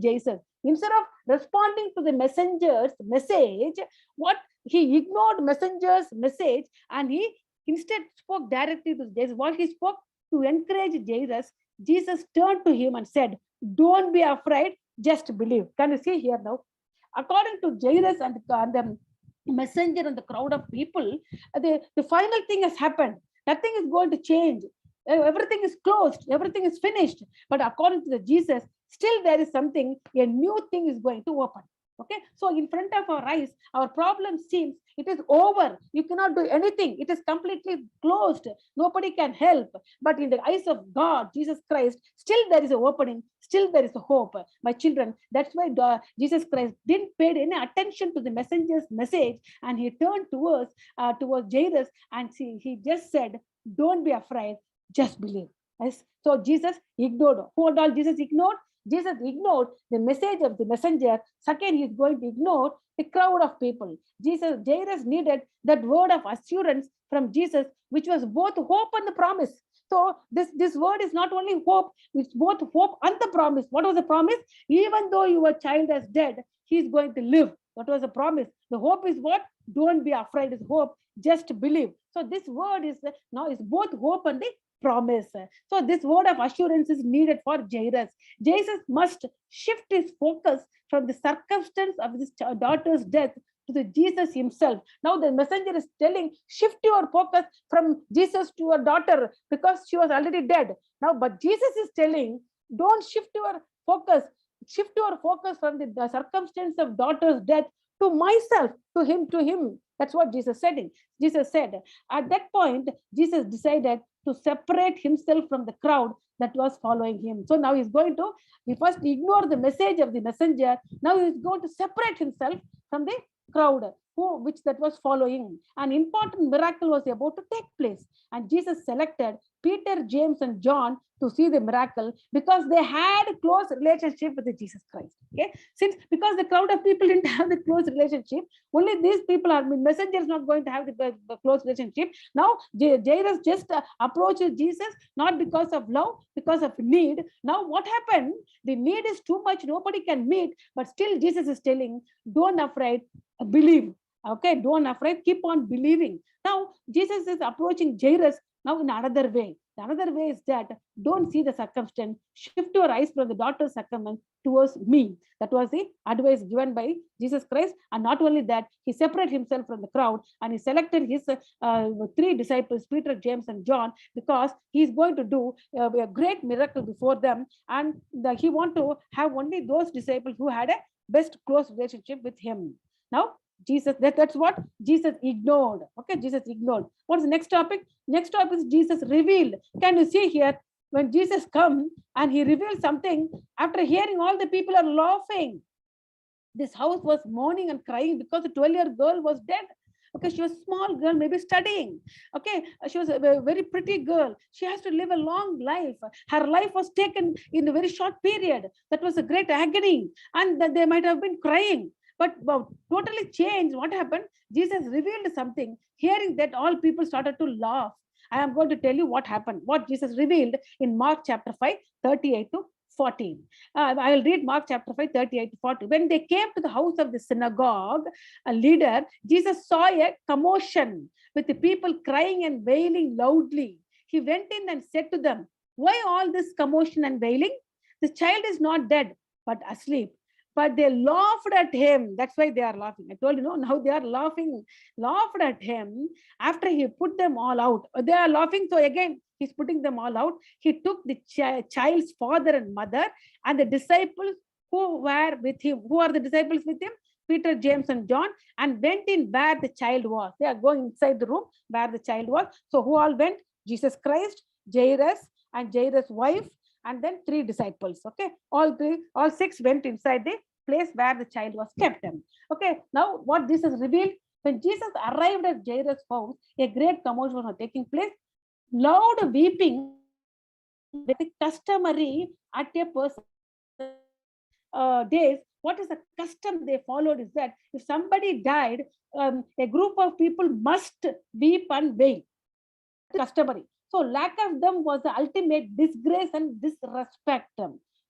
Instead of responding to the messenger's message, what he ignored messenger's message, and he instead spoke directly to Jesus. What he spoke to encourage Jairus, Jesus turned to him and said, "Don't be afraid, just believe." Can you see here now? According to Jairus and the messenger and the crowd of people, the final thing has happened. Nothing is going to change. Everything is closed. Everything is finished. But according to the Jesus, still there is something, a new thing is going to open. Okay, so in front of our eyes, our problem seems it is over. You cannot do anything. It is completely closed. Nobody can help. But in the eyes of God, Jesus Christ, still there is an opening. Still there is a hope. My children, that's why Jesus Christ didn't pay any attention to the messenger's message, and he turned towards Jairus, and he just said, "Don't be afraid, just believe." Yes. So Jesus ignored. What all Jesus ignored? Jesus ignored the message of the messenger. Second, he is going to ignore the crowd of people. Jairus needed that word of assurance from Jesus, which was both hope and the promise. So this word is not only hope, it's both hope and the promise. What was the promise? Even though your child is dead, he is going to live. That was the promise. The hope is what? Don't be afraid. Is hope. Just believe. So this word is now is both hope and the promise. So this word of assurance is needed for Jairus. Jesus must shift his focus from the circumstance of his daughter's death to the Jesus himself. Now the messenger is telling, shift your focus from Jesus to your daughter because she was already dead. Now, but Jesus is telling, don't shift your focus. Shift your focus from the circumstance of daughter's death to myself, to him. That's what Jesus said. Jesus said, at that point, Jesus decided to separate himself from the crowd that was following him. So now he first ignored the message of the messenger. Now he's going to separate himself from the crowd which that was following. An important miracle was about to take place, and Jesus selected Peter, James, and John to see the miracle because they had a close relationship with Jesus Christ. Okay, because the crowd of people didn't have the close relationship, only these people are messengers not going to have the close relationship. Now Jairus just approaches Jesus not because of love, because of need. Now what happened? The need is too much, nobody can meet, but still Jesus is telling, don't afraid, believe. Okay, don't afraid, keep on believing. Now Jesus is approaching Jairus now in another way. The another way is that don't see the circumstance, shift your eyes from the daughter's circumstance towards me. That was the advice given by Jesus Christ. And not only that, he separated himself from the crowd and he selected his three disciples, Peter, James, and John, because he's going to do a great miracle before them. And he want to have only those disciples who had a best close relationship with him. Now, Jesus, that's what Jesus ignored. Okay, Jesus ignored. What's the next topic? Next topic is Jesus revealed. Can you see here? When Jesus comes and he revealed something, after hearing all the people are laughing. This house was mourning and crying because the 12-year girl was dead. Okay, she was a small girl, maybe studying. Okay, she was a very pretty girl. She has to live a long life. Her life was taken in a very short period. That was a great agony. And that they might have been crying. But totally changed. What happened? Jesus revealed something. Hearing that, all people started to laugh. I am going to tell you what happened, what Jesus revealed in Mark chapter 5, 38 to 14. I will read Mark chapter 5, 38 to 40. When they came to the house of the synagogue leader, Jesus saw a commotion with the people crying and wailing loudly. He went in and said to them, why all this commotion and wailing? The child is not dead, but asleep. But they laughed at him. That's why they are laughing. I told you, now they are laughed at him after he put them all out. They are laughing. So again, he's putting them all out. He took the child's father and mother and the disciples who were with him. Who are the disciples with him? Peter, James, and John, and went in where the child was. They are going inside the room where the child was. So who all went? Jesus Christ, Jairus, and Jairus' wife, and then three disciples. Okay, all six went inside the place where the child was kept. Okay, now what Jesus revealed, when Jesus arrived at Jairus' house, a great commotion was taking place. Loud weeping, the customary at a person's days. What is the custom they followed is that if somebody died, a group of people must weep and wail. Customary. So lack of them was the ultimate disgrace and disrespect.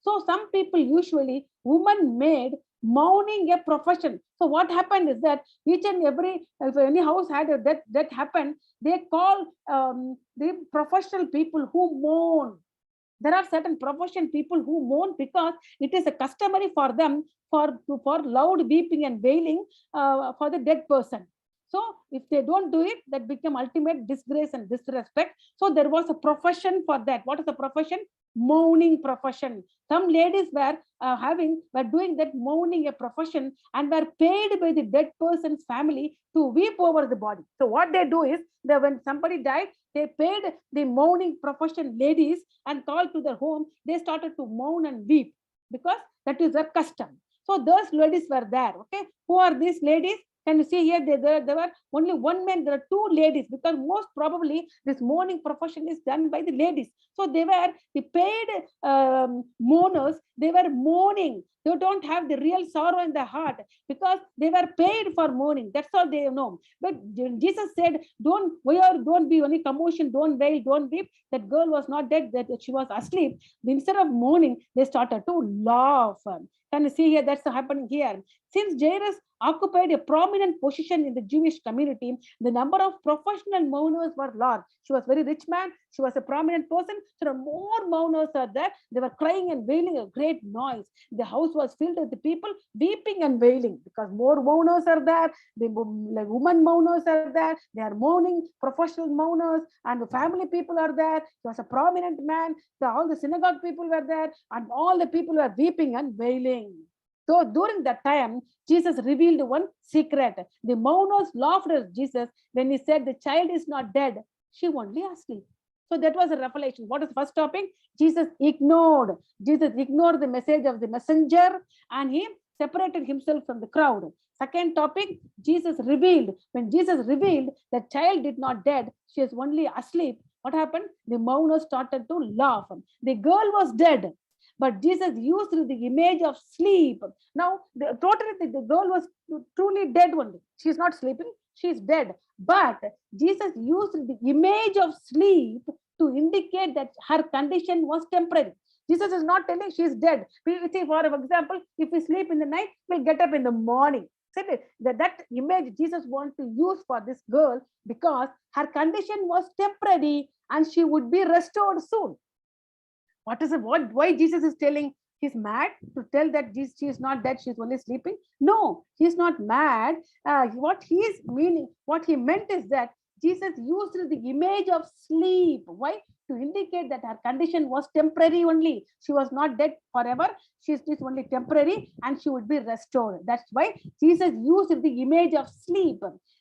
So some people, usually women, made mourning a profession. So what happened is that each and every, if any house had a that happened, they call the professional people who mourn. There are certain profession people who mourn because it is a customary for them for loud weeping and wailing for the dead person. So if they don't do it, that become ultimate disgrace and disrespect. So there was a profession for that. What is the profession? Mourning profession. Some ladies were doing that mourning a profession, and were paid by the dead person's family to weep over the body. So what they do is that when somebody died, they paid the mourning profession ladies and called to their home. They started to mourn and weep because that is their custom. So those ladies were there. Okay, who are these ladies? Can you see here? There were only one man. There are two ladies, because most probably this mourning profession is done by the ladies. So they were the paid mourners. They were mourning. They don't have the real sorrow in their heart because they were paid for mourning. That's all they know. But Jesus said, don't be any commotion, don't wail, don't weep. That girl was not dead, that she was asleep. Instead of mourning, they started to laugh. Can you see here? That's happening here. Since Jairus occupied a prominent position in the Jewish community, the number of professional mourners were large. She was a very rich man. She was a prominent person. So more mourners are there. They were crying and wailing a great noise. The house was filled with the people weeping and wailing because more mourners are there. The women mourners are there. They are mourning, professional mourners, and the family people are there. He was a prominent man. All the synagogue people were there, and all the people were weeping and wailing. So during that time, Jesus revealed one secret. The mourners laughed at Jesus when he said the child is not dead, she only asleep. So that was a revelation. What is the first topic? Jesus ignored the message of the messenger, and he separated himself from the crowd. Second topic, Jesus revealed. When Jesus revealed the child did not dead, she is only asleep, what happened? The mourners started to laugh. The girl was dead, but Jesus used the image of sleep. Now, the girl was truly dead only. She's not sleeping, she's dead. But Jesus used the image of sleep to indicate that her condition was temporary. Jesus is not telling she's dead. We see, for example, if we sleep in the night, we'll get up in the morning. That image Jesus wants to use for this girl because her condition was temporary and she would be restored soon. Why Jesus is telling? He's mad to tell that she is not dead, she's only sleeping? No, he's not mad. What he meant is that Jesus used the image of sleep. Why? To indicate that her condition was temporary only. She was not dead forever. She's only temporary and she would be restored. That's why Jesus used the image of sleep.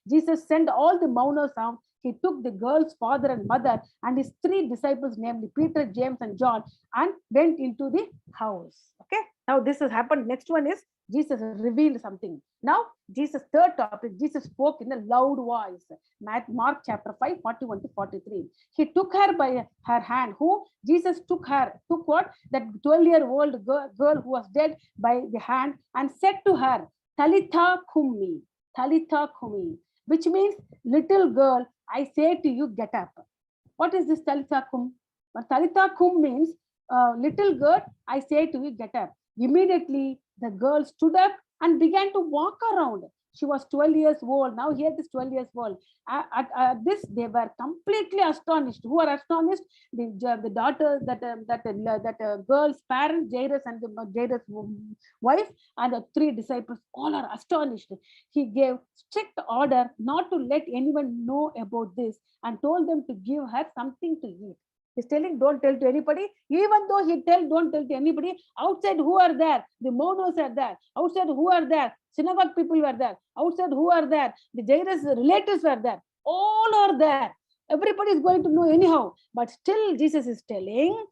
Jesus sent all the mourners out. He took the girl's father and mother and his three disciples, namely Peter, James, and John, and went into the house. Okay. Now this has happened. Next one is Jesus revealed something. Now, Jesus' third topic, Jesus spoke in a loud voice. Mark chapter 5, 41 to 43. He took her by her hand. Who? Jesus took what? That 12-year-old girl who was dead by the hand and said to her, Talitha Kumi, Talitha Kumi, which means, little girl, I say to you, get up. What is this Talitha Kum? Talitha Kum means, little girl, I say to you, get up. Immediately, the girl stood up and began to walk around. She was 12 years old. Now here this 12 years old. At this, they were completely astonished. Who are astonished? The daughter, that girl's parents, Jairus and Jairus' wife, and the three disciples, all are astonished. He gave strict order not to let anyone know about this and told them to give her something to eat. He's telling, don't tell to anybody. Even though he don't tell to anybody, outside who are there? The mourners are there. Outside who are there? Synagogue people were there. Outside who are there? The Jairus relatives were there. All are there. Everybody is going to know anyhow. But still Jesus is telling,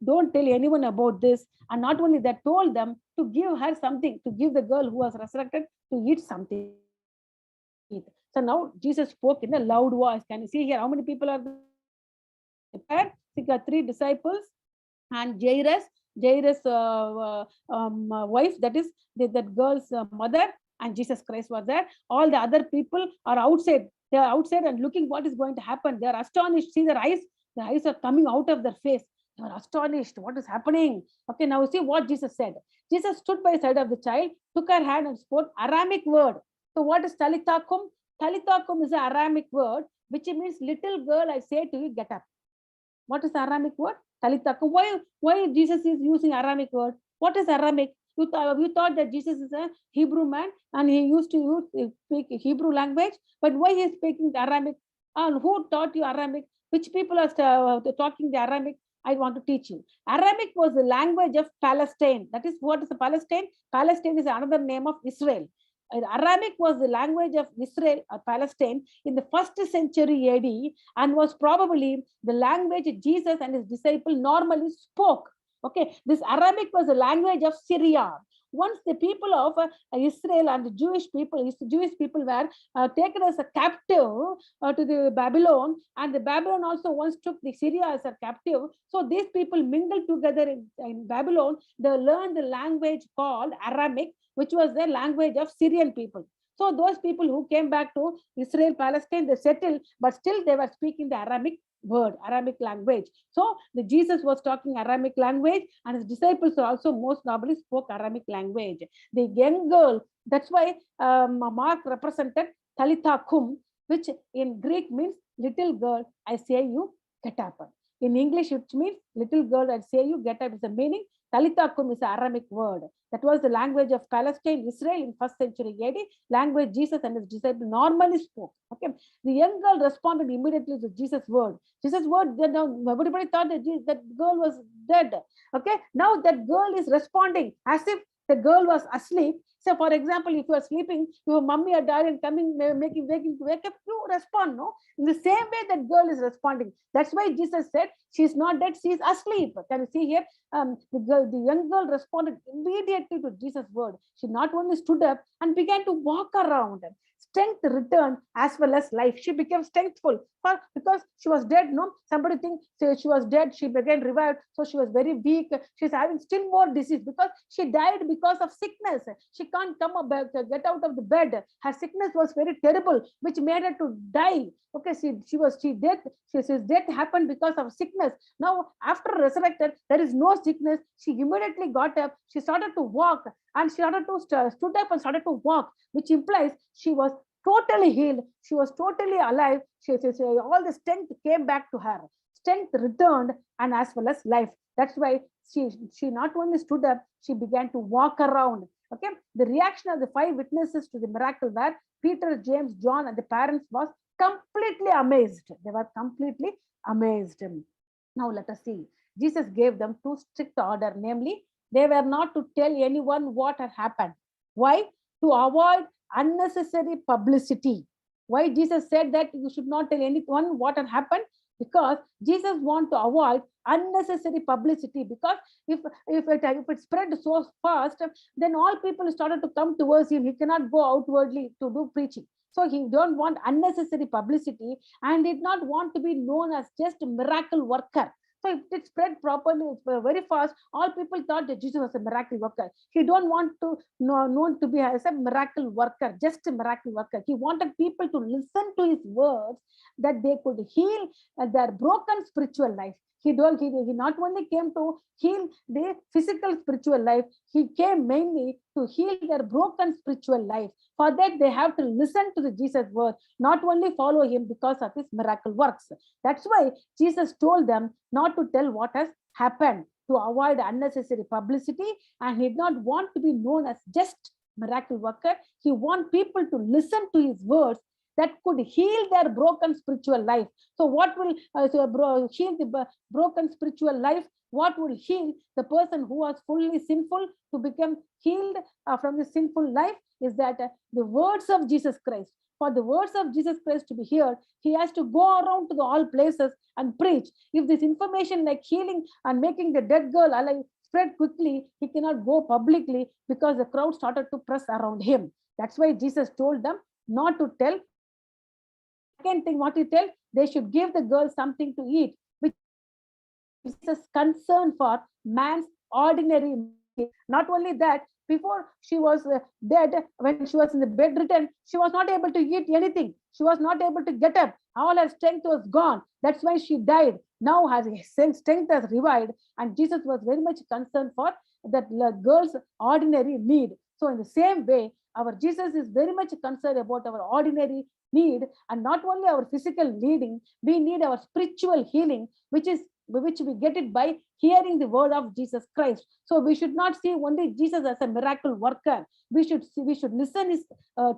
don't tell anyone about this. And not only that, told them to give her something, to give the girl who was resurrected to eat something. So now Jesus spoke in a loud voice. Can you see here how many people are there? He got three disciples and Jairus' wife, that is that girl's mother, and Jesus Christ was there. All the other people are outside. They are outside and looking what is going to happen. They are astonished. See their eyes. The eyes are coming out of their face. They were astonished. What is happening? Okay, now see what Jesus said. Jesus stood by the side of the child, took her hand and spoke Aramic word. So what is Talitha kum? Talitha kum is an Aramic word, which means little girl, I say to you, get up. What is Aramic word? Talitha kum. Why Jesus is using Aramic word? What is Aramic? You thought that Jesus is a Hebrew man and he used to speak Hebrew language, but why he is speaking Aramic? And who taught you Aramic? Which people are talking the Aramic? I want to teach you. Aramic was the language of Palestine. That is what is the Palestine? Palestine is another name of Israel. Aramic was the language of Israel or Palestine in the first century AD and was probably the language Jesus and his disciple normally spoke. Okay, this Arabic was the language of Syria. Once the people of Israel and the Jewish people were taken as a captive to the Babylon, and the Babylon also once took the Syria as a captive. So these people mingled together in Babylon. They learned the language called Aramaic, which was the language of Syrian people. So those people who came back to Israel, Palestine, they settled, but still they were speaking the Aramaic language. So the Jesus was talking Aramaic language, and his disciples also most probably spoke Aramaic language. The young girl, that's why Mark represented Talitha kum, which in Greek means little girl, I say you, get up. In English, it means little girl, I say you, get up is the meaning. Talitha kum is an Aramaic word. That was the language of Palestine, Israel in first century AD, language Jesus and his disciples normally spoke. Okay, the young girl responded immediately to Jesus' word. Jesus' word, everybody thought that girl was dead. Okay, now that girl is responding as if the girl was asleep. So, for example, if you are sleeping, your mommy or daddy coming, wake up, you respond, no? In the same way, that girl is responding. That's why Jesus said, she's not dead, she's asleep. Can you see here? The young girl responded immediately to Jesus' word. She not only stood up and began to walk around. Strength returned as well as life. She became strengthful because she was dead. No, somebody thinks she was dead. She began revived, so she was very weak. She's having still more disease because she died because of sickness. She can't come back, get out of the bed. Her sickness was very terrible, which made her to die. Okay, she's death happened because of sickness. Now, after resurrected, there is no sickness. She immediately got up. She started to walk, and she started to stood up and started to walk, which implies she was totally healed. She was totally alive. All the strength came back to her. Strength returned, and as well as life. That's why she not only stood up, she began to walk around. Okay, the reaction of the 5 witnesses to the miracle were Peter, James, John, and the parents was completely amazed. They were completely amazed. Now let us see. Jesus gave them 2 strict order, namely, they were not to tell anyone what had happened. Why? To avoid unnecessary publicity. Why Jesus said that you should not tell anyone what had happened? Because Jesus want to avoid unnecessary publicity. Because if it spread so fast, then all people started to come towards him. He cannot go outwardly to do preaching. So he don't want unnecessary publicity and did not want to be known as just a miracle worker. So if it spread properly, very fast, all people thought that Jesus was a miracle worker. He don't want to known to be as a miracle worker, just a miracle worker. He wanted people to listen to his words that they could heal their broken spiritual life. He not only came to heal their physical spiritual life, he came mainly to heal their broken spiritual life. For that, they have to listen to the Jesus word, not only follow him because of his miracle works. That's why Jesus told them not to tell what has happened, to avoid unnecessary publicity, and he did not want to be known as just miracle worker. He want people to listen to his words that could heal their broken spiritual life. So what will heal the broken spiritual life? What will heal the person who was fully sinful to become healed from the sinful life is that the words of Jesus Christ. For the words of Jesus Christ to be heard, he has to go around to all places and preach. If this information like healing and making the dead girl alive spread quickly, he cannot go publicly because the crowd started to press around him. That's why Jesus told them not to tell. Second thing, what he tell, they should give the girl something to eat, which is a concern for man's ordinary. Not only that, before she was dead, when she was in the bedridden, she was not able to eat anything. She was not able to get up. All her strength was gone. That's why she died. Now her strength has revived, and Jesus was very much concerned for that girl's ordinary need. So in the same way, our Jesus is very much concerned about our ordinary need, and not only our physical needing, we need our spiritual healing, which we get it by hearing the word of Jesus Christ. So we should not see only Jesus as a miracle worker. We should listen his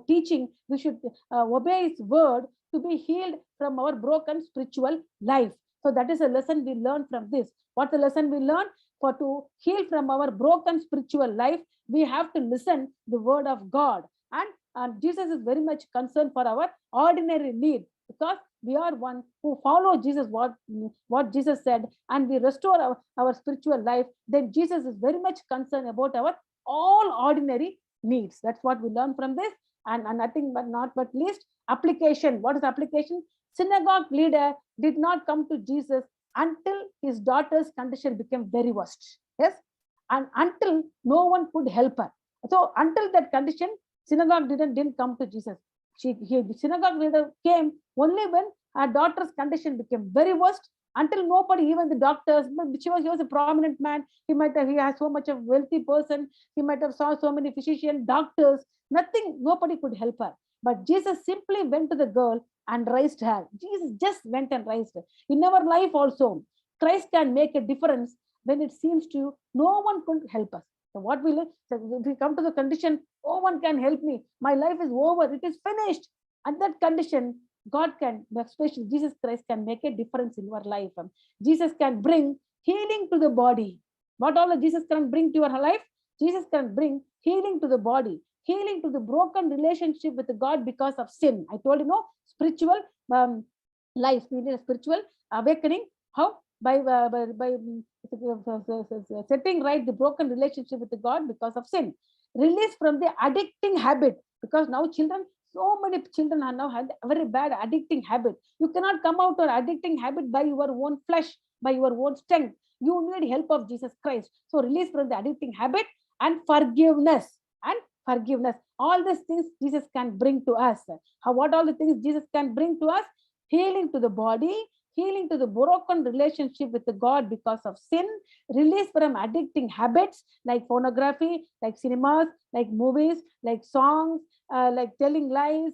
teaching. We should obey his word to be healed from our broken spiritual life. So that is a lesson we learn from this. What's the lesson we learn? For to heal from our broken spiritual life, we have to listen the word of God. And Jesus is very much concerned for our ordinary need, because we are one who follow Jesus, what Jesus said, and we restore our spiritual life. Then Jesus is very much concerned about our all ordinary needs. That's what we learn from this. And nothing but not but least, application. What is application? Synagogue leader did not come to Jesus until his daughter's condition became very worst. Yes, and until no one could help her. So until that condition, synagogue didn't come to Jesus. The synagogue leader came only when her daughter's condition became very worst. Until nobody, even the doctors, he was a prominent man. He has so much of wealthy person. He might have saw so many physicians, doctors. Nothing, nobody could help her. But Jesus simply went to the girl and raised her. Jesus just went and raised her. In our life also, Christ can make a difference when it seems to you no one could help us. So what will if we come to the condition, no one can help me, my life is over, it is finished. At that condition, God can, especially Jesus Christ, can make a difference in your life. Jesus can bring healing to the body. What all Jesus can bring to your life? Jesus can bring healing to the body, healing to the broken relationship with God because of sin. I told you, no, spiritual life. We need a spiritual awakening. How? By setting right the broken relationship with God because of sin. Release from the addicting habit, because now children, so many children are now had a very bad addicting habit. You cannot come out of addicting habit by your own flesh, by your own strength. You need help of Jesus Christ. So release from the addicting habit, and forgiveness. And forgiveness. All these things Jesus can bring to us. What all the things Jesus can bring to us? Healing to the body, healing to the broken relationship with the God because of sin, release from addicting habits like pornography, like cinemas, like movies, like songs, like telling lies,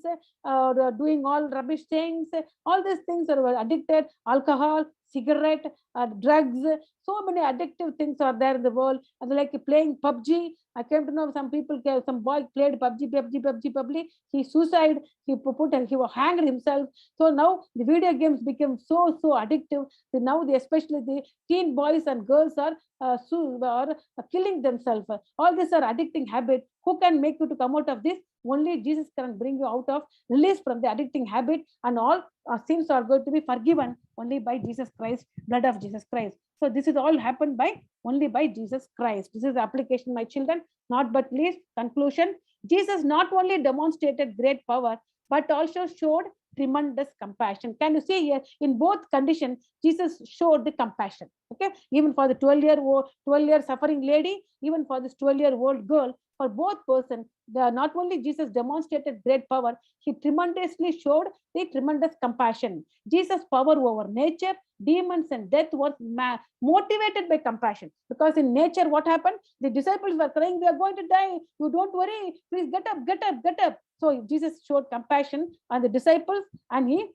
doing all rubbish things. All these things are addicted. Alcohol, cigarette, drugs. So many addictive things are there in the world. And like playing PUBG. I came to know some people, some boy played PUBG. He suicide. He hanged himself. So now the video games became so addictive. So now especially the teen boys and girls are killing themselves. All these are addicting habits. Who can make you to come out of this? Only Jesus can bring you out of, release from the addicting habit, and all sins are going to be forgiven only by Jesus Christ, blood of Jesus Christ. So this is all happened by only by Jesus Christ. This is the application, my children. Not but least, conclusion. Jesus not only demonstrated great power, but also showed tremendous compassion. Can you see here? In both conditions, Jesus showed the compassion. Okay, even for the 12-year suffering lady, even for this 12-year-old girl, for both persons, not only Jesus demonstrated great power, he tremendously showed the tremendous compassion. Jesus' power over nature, demons, and death was motivated by compassion. Because in nature, what happened? The disciples were crying, "We are going to die. You don't worry. Please get up, get up, get up." So Jesus showed compassion on the disciples, and he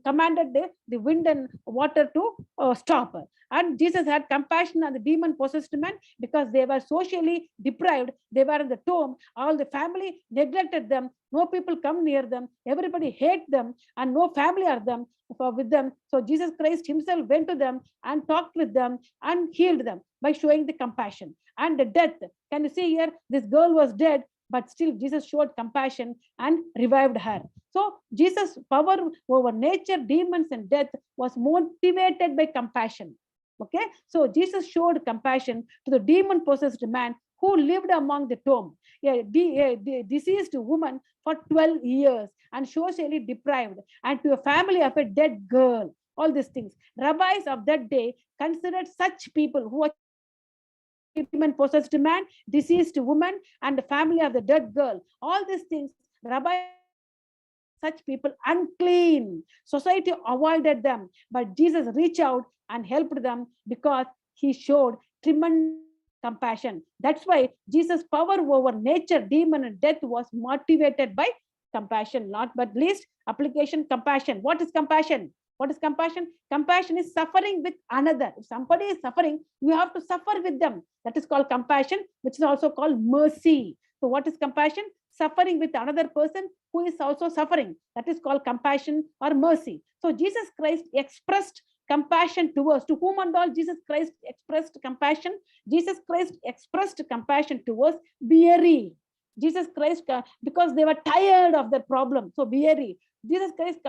commanded the wind and water to stop. And Jesus had compassion on the demon-possessed man, because they were socially deprived. They were in the tomb. All the family neglected them. No people come near them. Everybody hate them, and no family are them with them. So Jesus Christ himself went to them and talked with them and healed them by showing the compassion. And the death. Can you see here? This girl was dead, but still Jesus showed compassion and revived her. So Jesus' power over nature, demons, and death was motivated by compassion. Okay, so Jesus showed compassion to the demon-possessed man who lived among the tomb, a deceased woman for 12 years and socially deprived, and to a family of a dead girl. All these things. Rabbis of that day considered such people who are demon-possessed man, deceased woman, and the family of the dead girl. All these things, rabbis such people unclean. Society avoided them, but Jesus reached out and helped them because he showed tremendous compassion. That's why Jesus' power over nature, demon, and death was motivated by compassion. Not but least application compassion. What is compassion? What is compassion? Compassion is suffering with another. If somebody is suffering, you have to suffer with them. That is called compassion, which is also called mercy. So what is compassion? Suffering with another person who is also suffering. That is called compassion or mercy. So Jesus Christ expressed compassion towards, to whom and all Jesus Christ expressed compassion? Jesus Christ expressed compassion towards weary. Jesus Christ, because they were tired of their problem, so weary. Jesus Christ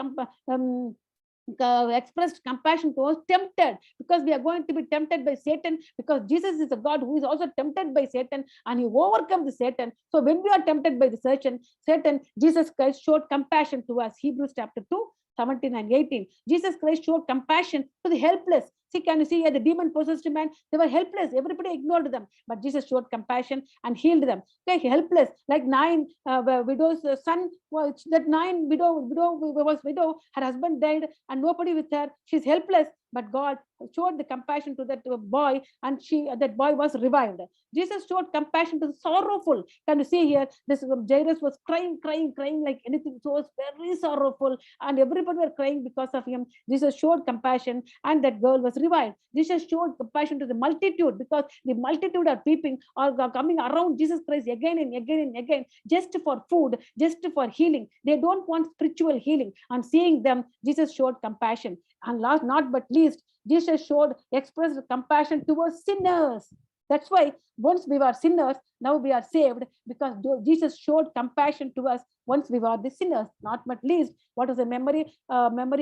expressed compassion to us, tempted, because we are going to be tempted by Satan, because Jesus is a God who is also tempted by Satan, and he overcome the Satan. So when we are tempted by the Satan, Jesus Christ showed compassion to us. Hebrews chapter 2, 17 and 18. Jesus Christ showed compassion to the helpless. See, can you see here the demon possessed man? They were helpless. Everybody ignored them. But Jesus showed compassion and healed them. Okay, helpless. Like 9 widows' son, that 9 was widow. Her husband died and nobody with her. She's helpless. But God showed the compassion to that boy, and that boy was revived. Jesus showed compassion to the sorrowful. Can you see here? This Jairus was crying like anything. So it was very sorrowful, and everybody were crying because of him. Jesus showed compassion, and that girl was revived. Jesus showed compassion to the multitude, because the multitude are peeping or coming around Jesus Christ again and again and again, just for food, just for healing. They don't want spiritual healing. And seeing them, Jesus showed compassion. And last, not but least, Jesus expressed compassion towards sinners. That's why once we were sinners, now we are saved, because Jesus showed compassion to us once we were the sinners. Not but least, what is the memory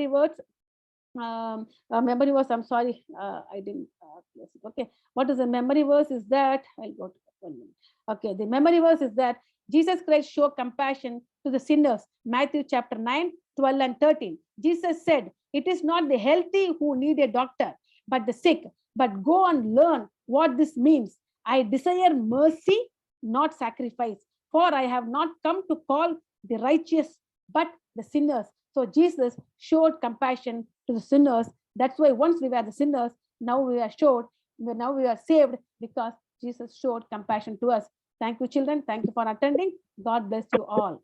words? Memory verse, I'm sorry, I didn't place it. Okay, what is the memory verse? Is that I'll go to 1 minute. Okay, the memory verse is that Jesus Christ showed compassion to the sinners. Matthew chapter 9, 12 and 13. Jesus said, "It is not the healthy who need a doctor, but the sick. But go and learn what this means. I desire mercy, not sacrifice. For I have not come to call the righteous, but the sinners." So Jesus showed compassion to the sinners. That's why once we were the sinners, now we are saved, because Jesus showed compassion to us. Thank you, children. Thank you for attending. God bless you all.